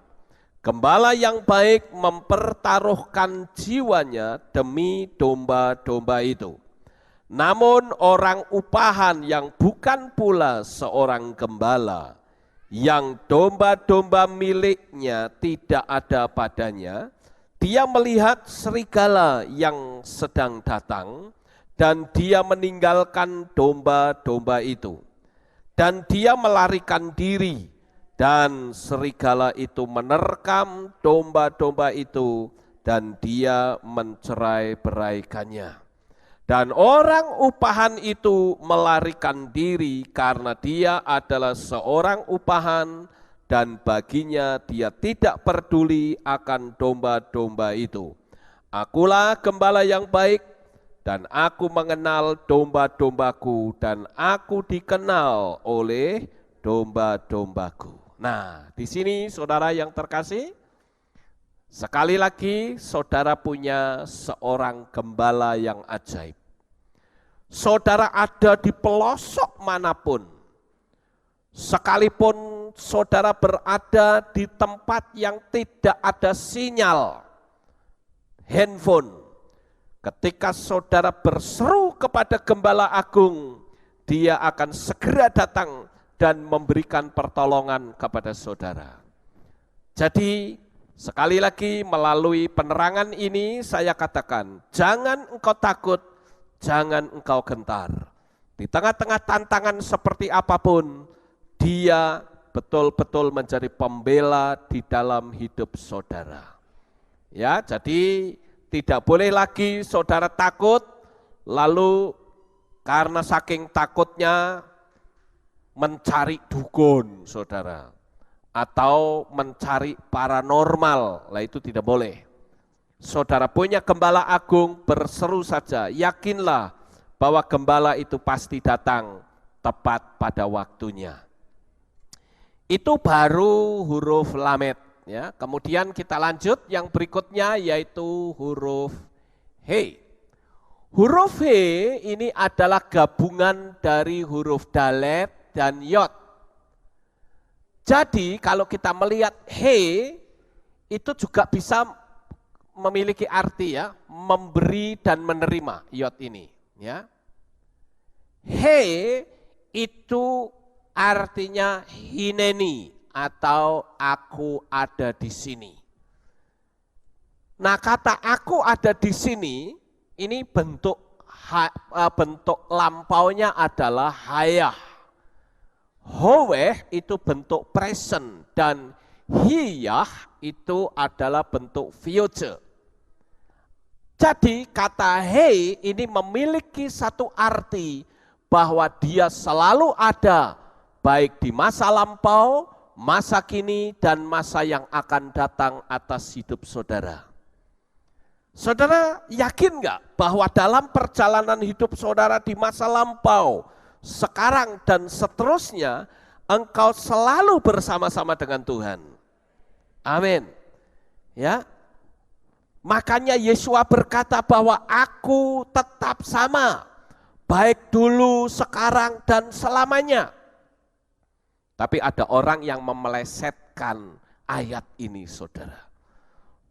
Speaker 1: Gembala yang baik mempertaruhkan jiwanya demi domba-domba itu. Namun orang upahan yang bukan pula seorang gembala, yang domba-domba miliknya tidak ada padanya, dia melihat serigala yang sedang datang, dan dia meninggalkan domba-domba itu. Dan dia melarikan diri, dan serigala itu menerkam domba-domba itu, dan dia mencerai-beraikannya. Dan orang upahan itu melarikan diri karena dia adalah seorang upahan, dan baginya dia tidak peduli akan domba-domba itu. Akulah gembala yang baik, dan aku mengenal domba-dombaku, dan aku dikenal oleh domba-dombaku. Nah, di sini saudara yang terkasih, sekali lagi saudara punya seorang gembala yang ajaib. Saudara ada di pelosok manapun, sekalipun saudara berada di tempat yang tidak ada sinyal handphone, ketika saudara berseru kepada Gembala Agung, dia akan segera datang dan memberikan pertolongan kepada saudara. Jadi sekali lagi melalui penerangan ini saya katakan, jangan engkau takut, jangan engkau gentar. Di tengah-tengah tantangan seperti apapun, dia betul-betul menjadi pembela di dalam hidup saudara. Ya, jadi tidak boleh lagi saudara takut, lalu karena saking takutnya mencari dukun saudara, atau mencari paranormal, lah itu tidak boleh. Saudara punya Gembala Agung, berseru saja, yakinlah bahwa gembala itu pasti datang tepat pada waktunya. Itu baru huruf lamet, ya. Kemudian kita lanjut yang berikutnya, yaitu huruf he. Huruf he ini adalah gabungan dari huruf dalet dan yod. Jadi kalau kita melihat he itu juga bisa memiliki arti ya, memberi dan menerima iot ini ya. He itu artinya hineni atau aku ada di sini. Nah, kata aku ada di sini ini bentuk lampaunya adalah hayah. Howeh itu bentuk present dan hiyah itu adalah bentuk future. Jadi kata hey ini memiliki satu arti bahwa dia selalu ada baik di masa lampau, masa kini, dan masa yang akan datang atas hidup saudara. Saudara yakin nggak bahwa dalam perjalanan hidup saudara di masa lampau, sekarang dan seterusnya, engkau selalu bersama-sama dengan Tuhan? Amin. Ya. Makanya Yesua berkata bahwa aku tetap sama, baik dulu, sekarang, dan selamanya. Tapi ada orang yang memelesetkan ayat ini, saudara.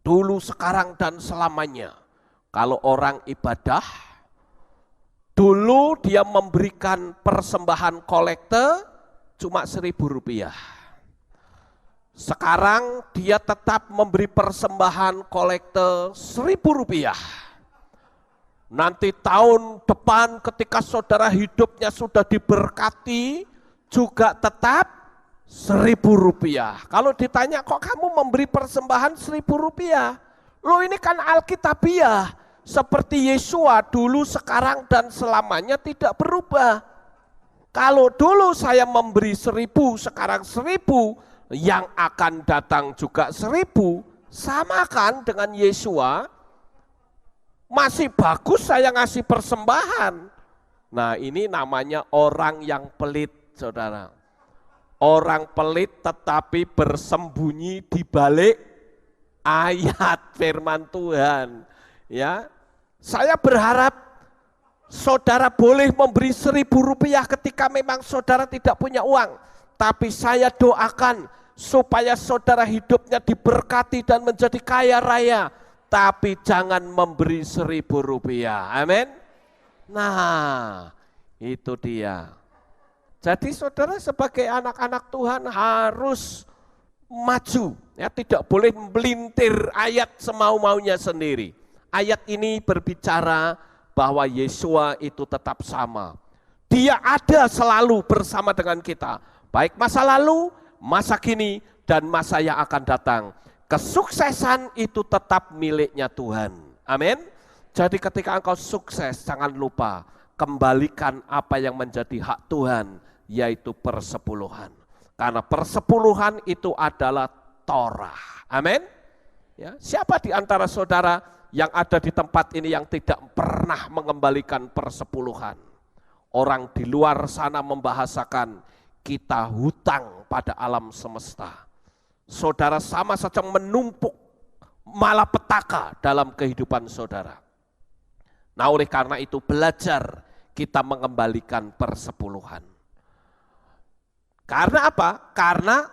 Speaker 1: Dulu, sekarang, dan selamanya. Kalau orang ibadah, dulu dia memberikan persembahan kolekte cuma Rp1.000. Sekarang dia tetap memberi persembahan kolekte Rp1.000. Nanti tahun depan ketika saudara hidupnya sudah diberkati, juga tetap Rp1.000. Kalau ditanya kok kamu memberi persembahan Rp1.000? Loh ini kan Alkitabiah. Seperti Yesua dulu, sekarang, dan selamanya tidak berubah. Kalau dulu saya memberi 1.000, sekarang 1.000, yang akan datang juga 1.000, sama kan dengan Yesua? Masih bagus saya ngasih persembahan. Nah ini namanya orang yang pelit, saudara. Orang pelit tetapi bersembunyi di balik ayat firman Tuhan. Ya, saya berharap saudara boleh memberi Rp1.000 ketika memang saudara tidak punya uang. Tapi saya doakan supaya saudara hidupnya diberkati dan menjadi kaya raya. Tapi jangan memberi Rp1.000. Amin. Nah, itu dia. Jadi saudara sebagai anak-anak Tuhan harus maju. Ya, tidak boleh melintir ayat semau-maunya sendiri. Ayat ini berbicara bahwa Yesua itu tetap sama. Dia ada selalu bersama dengan kita. Baik masa lalu, masa kini, dan masa yang akan datang. Kesuksesan itu tetap miliknya Tuhan. Amin. Jadi ketika engkau sukses, jangan lupa kembalikan apa yang menjadi hak Tuhan, yaitu persepuluhan. Karena persepuluhan itu adalah Torah. Amin. Ya, siapa di antara saudara yang ada di tempat ini yang tidak pernah mengembalikan persepuluhan? Orang di luar sana membahasakan kita hutang pada alam semesta. Saudara sama saja menumpuk malapetaka dalam kehidupan saudara. Nah oleh karena itu belajar kita mengembalikan persepuluhan. Karena apa? Karena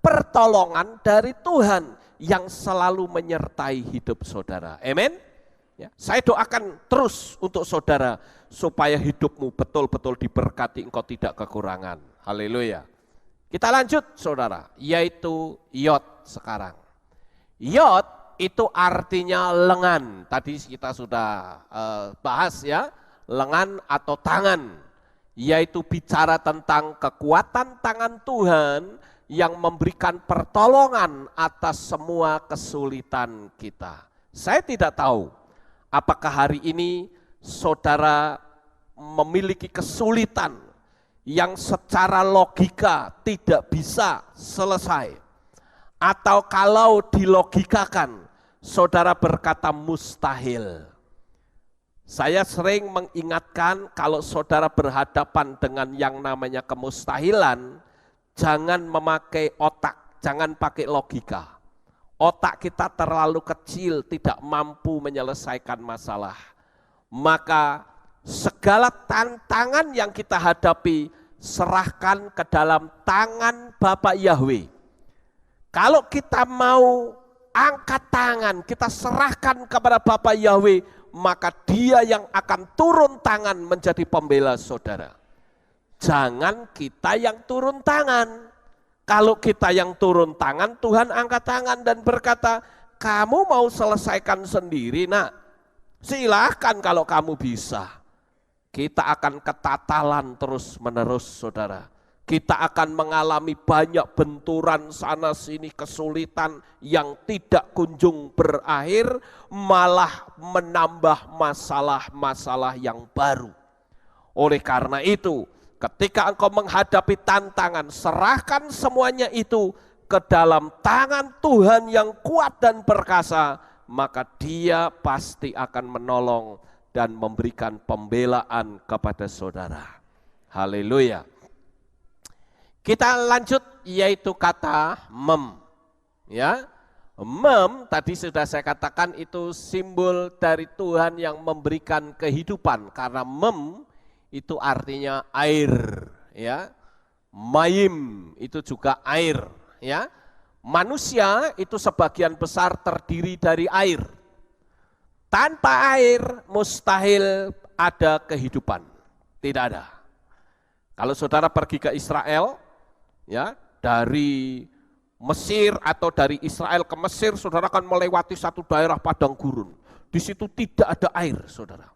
Speaker 1: pertolongan dari Tuhan yang selalu menyertai hidup saudara. Amin. Ya, saya doakan terus untuk saudara supaya hidupmu betul-betul diberkati, engkau tidak kekurangan. Haleluya. Kita lanjut saudara, yaitu yod sekarang. Yod itu artinya lengan. Tadi kita sudah bahas ya, lengan atau tangan. Yaitu bicara tentang kekuatan tangan Tuhan yang memberikan pertolongan atas semua kesulitan kita. Saya tidak tahu apakah hari ini saudara memiliki kesulitan yang secara logika tidak bisa selesai. Atau kalau dilogikakan, saudara berkata mustahil. Saya sering mengingatkan kalau saudara berhadapan dengan yang namanya kemustahilan, jangan memakai otak, jangan pakai logika. Otak kita terlalu kecil, tidak mampu menyelesaikan masalah. Maka segala tantangan yang kita hadapi, serahkan ke dalam tangan Bapak Yahweh. Kalau kita mau angkat tangan, kita serahkan kepada Bapa Yahweh, maka Dia yang akan turun tangan menjadi pembela saudara. Jangan kita yang turun tangan. Kalau kita yang turun tangan, Tuhan angkat tangan dan berkata, kamu mau selesaikan sendiri nak, silahkan kalau kamu bisa. Kita akan ketatalan terus menerus saudara. Kita akan mengalami banyak benturan sana sini, kesulitan yang tidak kunjung berakhir, malah menambah masalah-masalah yang baru. Oleh karena itu, ketika engkau menghadapi tantangan, serahkan semuanya itu ke dalam tangan Tuhan yang kuat dan perkasa, maka Dia pasti akan menolong dan memberikan pembelaan kepada saudara. Haleluya. Kita lanjut, yaitu kata mem. Ya, mem tadi sudah saya katakan itu simbol dari Tuhan yang memberikan kehidupan, karena mem itu artinya air, ya. Mayim itu juga air, ya. Manusia itu sebagian besar terdiri dari air. Tanpa air mustahil ada kehidupan, tidak ada. Kalau saudara pergi ke Israel, ya, dari Mesir atau dari Israel ke Mesir, saudara akan melewati satu daerah padang gurun. Di situ tidak ada air, saudara.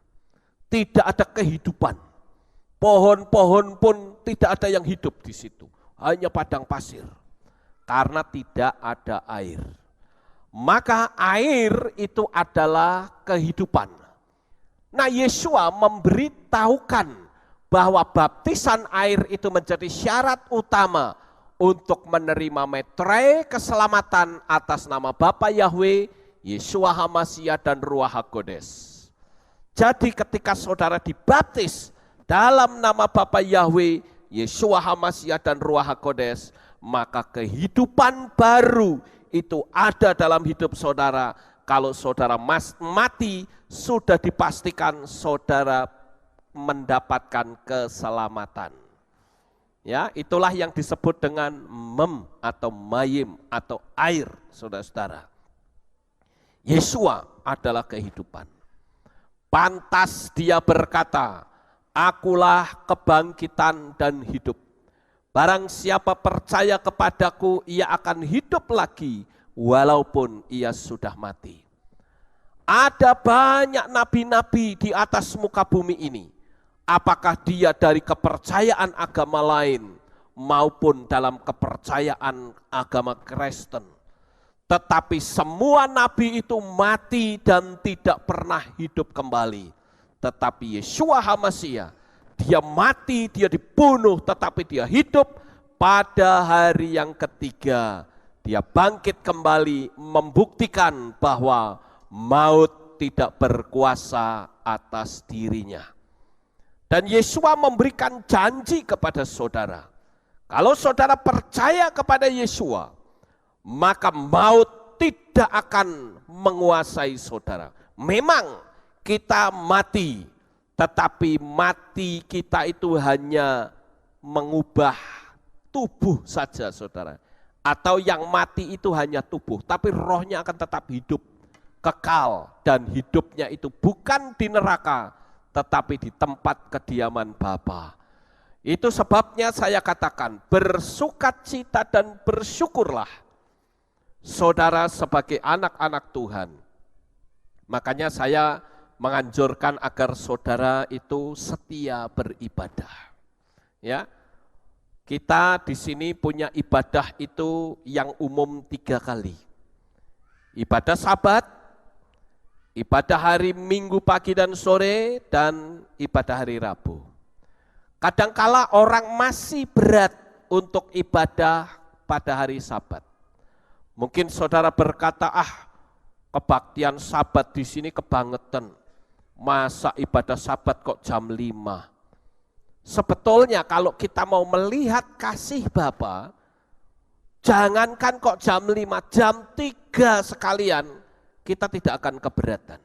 Speaker 1: Tidak ada kehidupan. Pohon-pohon pun tidak ada yang hidup di situ. Hanya padang pasir. Karena tidak ada air. Maka air itu adalah kehidupan. Nah, Yesua memberitahukan bahwa baptisan air itu menjadi syarat utama untuk menerima metre keselamatan atas nama Bapa Yahweh, Yeshua HaMashiach dan Ruach HaKodes. Jadi ketika saudara dibaptis dalam nama Bapa Yahweh, Yeshua HaMashiach dan Ruach HaKodes, maka kehidupan baru itu ada dalam hidup saudara. Kalau saudara mati, sudah dipastikan saudara mendapatkan keselamatan. Ya, itulah yang disebut dengan mem atau mayim atau air, saudara-saudara. Yesua adalah kehidupan. Pantas Dia berkata, akulah kebangkitan dan hidup. Barang siapa percaya kepadaku, ia akan hidup lagi walaupun ia sudah mati. Ada banyak nabi-nabi di atas muka bumi ini. Apakah dia dari kepercayaan agama lain maupun dalam kepercayaan agama Kristen. Tetapi semua nabi itu mati dan tidak pernah hidup kembali. Tetapi Yeshua HaMashiach, Dia mati, Dia dibunuh, tetapi Dia hidup pada hari yang ketiga. Dia bangkit kembali membuktikan bahwa maut tidak berkuasa atas dirinya. Dan Yesua memberikan janji kepada saudara. Kalau saudara percaya kepada Yesua, maka maut tidak akan menguasai saudara. Memang kita mati, tetapi mati kita itu hanya mengubah tubuh saja, saudara. Atau yang mati itu hanya tubuh, tapi rohnya akan tetap hidup, kekal, dan hidupnya itu bukan di neraka, tetapi di tempat kediaman Bapa. Itu sebabnya saya katakan, bersukacita dan bersyukurlah saudara sebagai anak-anak Tuhan. Makanya saya menganjurkan agar saudara itu setia beribadah. Ya, kita di sini punya ibadah itu yang umum 3 kali. Ibadah Sabat, ibadah hari Minggu pagi dan sore, dan ibadah hari Rabu. Kadangkala orang masih berat untuk ibadah pada hari Sabat. Mungkin saudara berkata, kebaktian Sabat di sini kebangetan. Masa ibadah Sabat kok jam 5? Sebetulnya kalau kita mau melihat kasih Bapa, jangankan kok jam 5, jam 3 sekalian, kita tidak akan keberatan.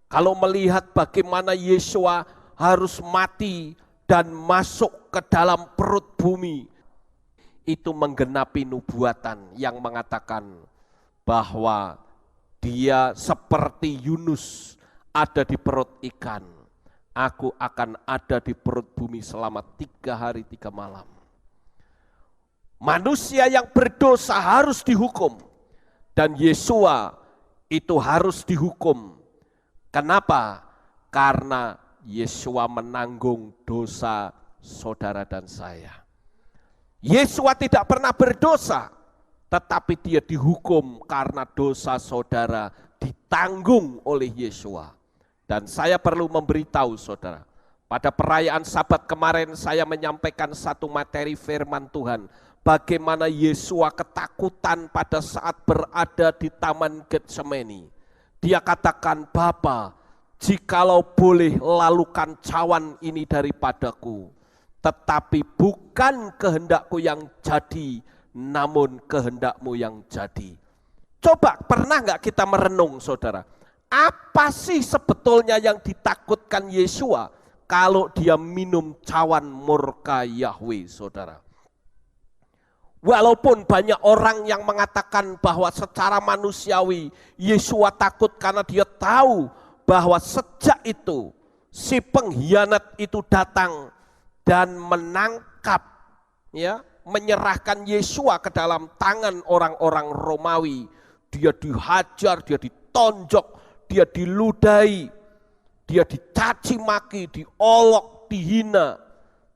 Speaker 1: Kalau melihat bagaimana Yesua harus mati dan masuk ke dalam perut bumi, itu menggenapi nubuatan yang mengatakan bahwa dia seperti Yunus ada di perut ikan. Aku akan ada di perut bumi selama 3 hari 3 malam. Manusia yang berdosa harus dihukum. Dan Yesua itu harus dihukum. Kenapa? Karena Yesua menanggung dosa saudara dan saya. Yesua tidak pernah berdosa, tetapi dia dihukum karena dosa saudara ditanggung oleh Yesua. Dan saya perlu memberitahu saudara, pada perayaan Sabat kemarin saya menyampaikan satu materi firman Tuhan, bagaimana Yesua ketakutan pada saat berada di Taman Getsemani. Dia katakan, Bapa, jikalau boleh lalukan cawan ini daripadaku, tetapi bukan kehendakku yang jadi, namun kehendakmu yang jadi. Coba pernah nggak kita merenung saudara, apa sih sebetulnya yang ditakutkan Yesua kalau dia minum cawan murka Yahweh saudara? Walaupun banyak orang yang mengatakan bahwa secara manusiawi Yesua takut karena dia tahu bahwa sejak itu si pengkhianat itu datang dan menangkap, ya, menyerahkan Yesua ke dalam tangan orang-orang Romawi. Dia dihajar, dia ditonjok, dia diludahi, dia dicaci maki, diolok, dihina.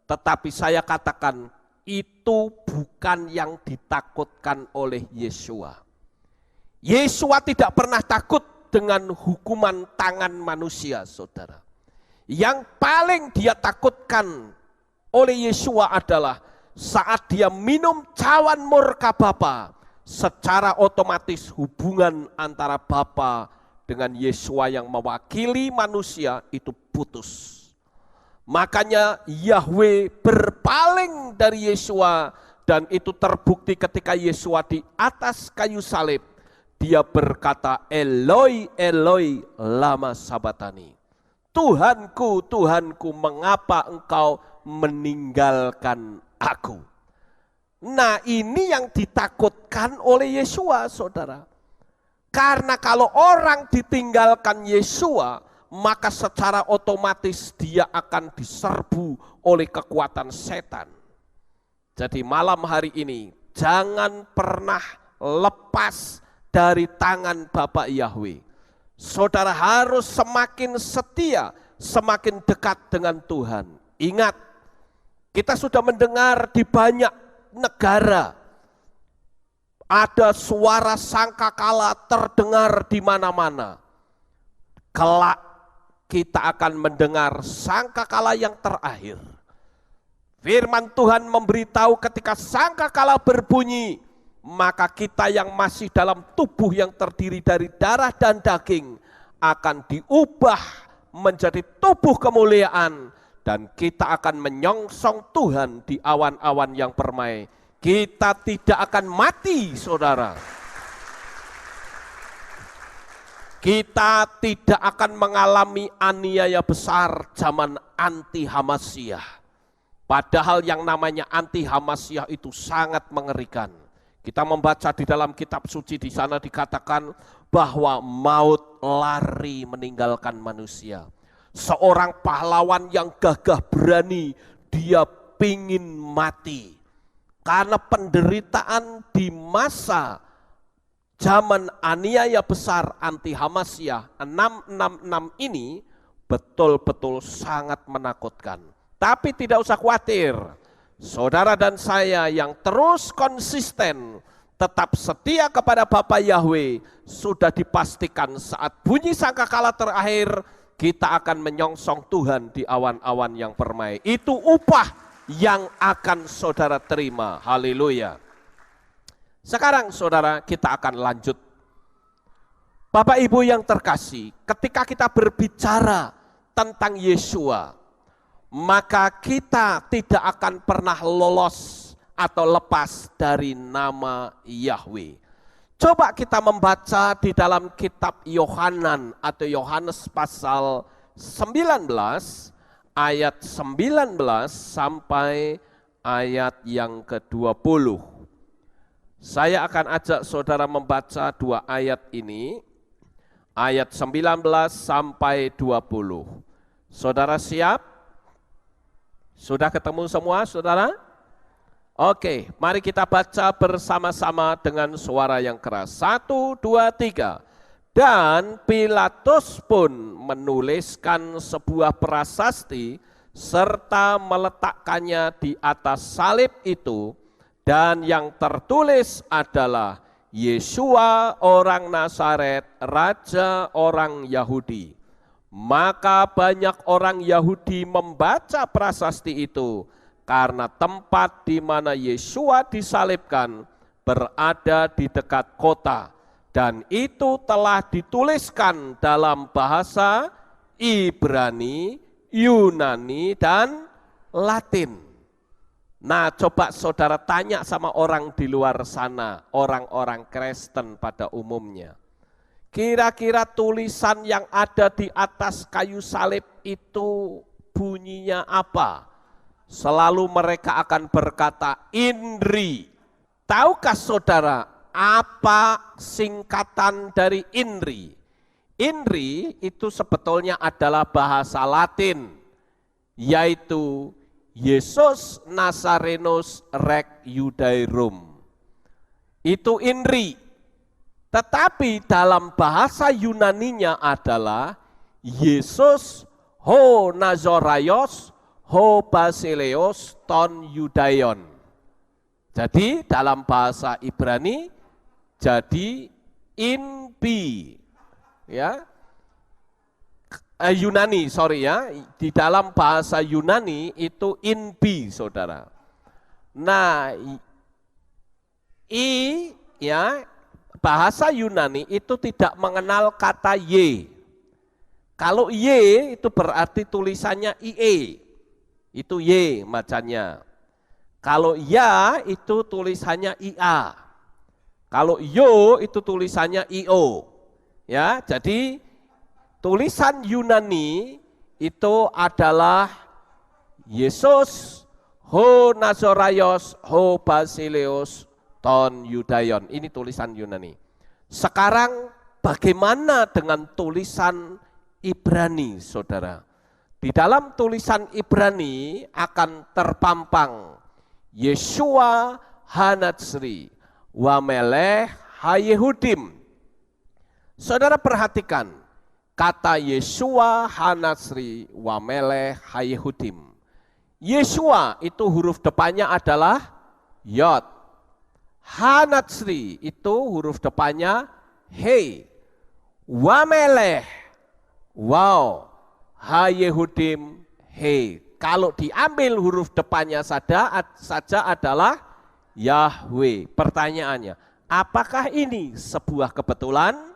Speaker 1: Tetapi saya katakan itu bukan yang ditakutkan oleh Yesua. Yesua tidak pernah takut dengan hukuman tangan manusia, saudara. Yang paling dia takutkan oleh Yesua adalah saat dia minum cawan murka Bapa, secara otomatis hubungan antara Bapa dengan Yesua yang mewakili manusia itu putus. Makanya Yahweh berpaling dari Yesua, dan itu terbukti ketika Yesua di atas kayu salib. Dia berkata, Eloi, Eloi, lama sabatani. Tuhanku, Tuhanku, mengapa engkau meninggalkan aku? Nah, ini yang ditakutkan oleh Yesua, saudara. Karena kalau orang ditinggalkan Yesua, maka secara otomatis dia akan diserbu oleh kekuatan setan. Jadi malam hari ini jangan pernah lepas dari tangan Bapak Yahweh. Saudara harus semakin setia, semakin dekat dengan Tuhan. Ingat, kita sudah mendengar di banyak negara ada suara sangkakala terdengar di mana-mana. Kelak kita akan mendengar sangkakala yang terakhir. Firman Tuhan memberitahu ketika sangkakala berbunyi, maka kita yang masih dalam tubuh yang terdiri dari darah dan daging akan diubah menjadi tubuh kemuliaan, dan kita akan menyongsong Tuhan di awan-awan yang permai. Kita tidak akan mati, saudara. Kita tidak akan mengalami aniaya besar zaman anti Hamasyah. Padahal yang namanya anti Hamasyah itu sangat mengerikan. Kita membaca di dalam kitab suci, di sana dikatakan bahwa maut lari meninggalkan manusia. Seorang pahlawan yang gagah berani, dia pingin mati. Karena penderitaan di masa zaman aniaya besar anti Hamasyah 666 ini betul-betul sangat menakutkan. Tapi tidak usah khawatir, saudara dan saya yang terus konsisten tetap setia kepada Bapa Yahweh, sudah dipastikan saat bunyi sangkakala terakhir kita akan menyongsong Tuhan di awan-awan yang permai. Itu upah yang akan saudara terima. Haleluya. Sekarang saudara, kita akan lanjut. Bapak Ibu yang terkasih, ketika kita berbicara tentang Yesua, maka kita tidak akan pernah lolos atau lepas dari nama Yahweh. Coba kita membaca di dalam kitab Yohanan atau Yohanes pasal 19, ayat 19 sampai ayat yang ke-20. Saya akan ajak saudara membaca 2 ayat ini, ayat 19 sampai 20. Saudara siap? Sudah ketemu semua, saudara? Oke, mari kita baca bersama-sama dengan suara yang keras. 1, 2, 3. Dan Pilatus pun menuliskan sebuah prasasti serta meletakkannya di atas salib itu, dan yang tertulis adalah Yesua orang Nazaret, Raja orang Yahudi. Maka banyak orang Yahudi membaca prasasti itu, karena tempat di mana Yesua disalibkan berada di dekat kota, dan itu telah dituliskan dalam bahasa Ibrani, Yunani, dan Latin. Nah, coba saudara tanya sama orang di luar sana, orang-orang Kristen pada umumnya. Kira-kira tulisan yang ada di atas kayu salib itu bunyinya apa? Selalu mereka akan berkata, INRI. Tahukah saudara apa singkatan dari INRI? INRI itu sebetulnya adalah bahasa Latin, yaitu Yesus Nazarenus Rex Judaeorum. Itu INRI. Tetapi dalam bahasa Yunaninya adalah Yesus ho Nazoraios ho Basileos ton Judaion. Jadi dalam bahasa Ibrani jadi INBI. Ya. Yunani, sorry ya, di dalam bahasa Yunani itu INBI, saudara. Nah, ya, bahasa Yunani itu tidak mengenal kata Y. Kalau Y itu berarti tulisannya IE, itu Y bacanya. Kalau Ya itu tulisannya IA. Kalau Yo itu tulisannya IO. Ya, jadi tulisan Yunani itu adalah Yesus ho Nazoraios ho Basileos ton Judaion. Ini tulisan Yunani. Sekarang bagaimana dengan tulisan Ibrani, saudara? Di dalam tulisan Ibrani akan terpampang Yeshua Hanatsri wa Melech HaYehudim. Saudara perhatikan, kata Yeshua Hanatsri wa Melech HaYehudim. Yeshua itu huruf depannya adalah Yod. Hanatsri itu huruf depannya He. Wa Melech, wow, HaYehudim He. Kalau diambil huruf depannya saja adalah Yahweh. Pertanyaannya, apakah ini sebuah kebetulan?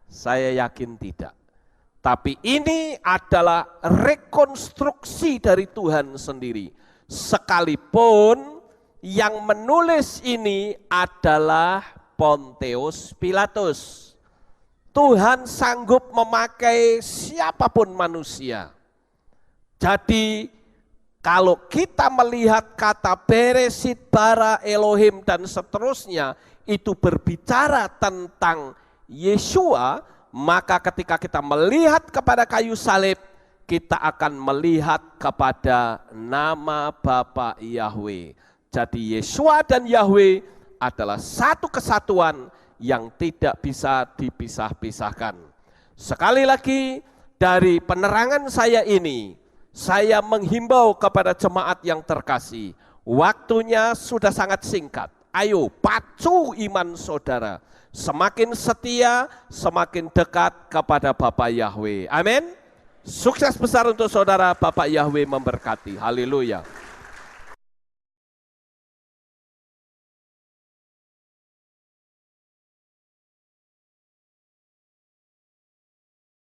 Speaker 1: Saya yakin tidak. Tapi ini adalah rekonstruksi dari Tuhan sendiri. Sekalipun yang menulis ini adalah Pontius Pilatus. Tuhan sanggup memakai siapapun manusia. Jadi kalau kita melihat kata Beresit, bara, Elohim dan seterusnya itu berbicara tentang Yeshua, maka ketika kita melihat kepada kayu salib, kita akan melihat kepada nama Bapa Yahweh. Jadi Yeshua dan Yahweh adalah satu kesatuan yang tidak bisa dipisah-pisahkan. Sekali lagi, dari penerangan saya ini, saya menghimbau kepada jemaat yang terkasih, waktunya sudah sangat singkat. Ayo pacu iman saudara. Semakin setia, semakin dekat kepada Bapa Yahweh. Amin. Sukses besar untuk saudara, Bapa Yahweh memberkati. Haleluya.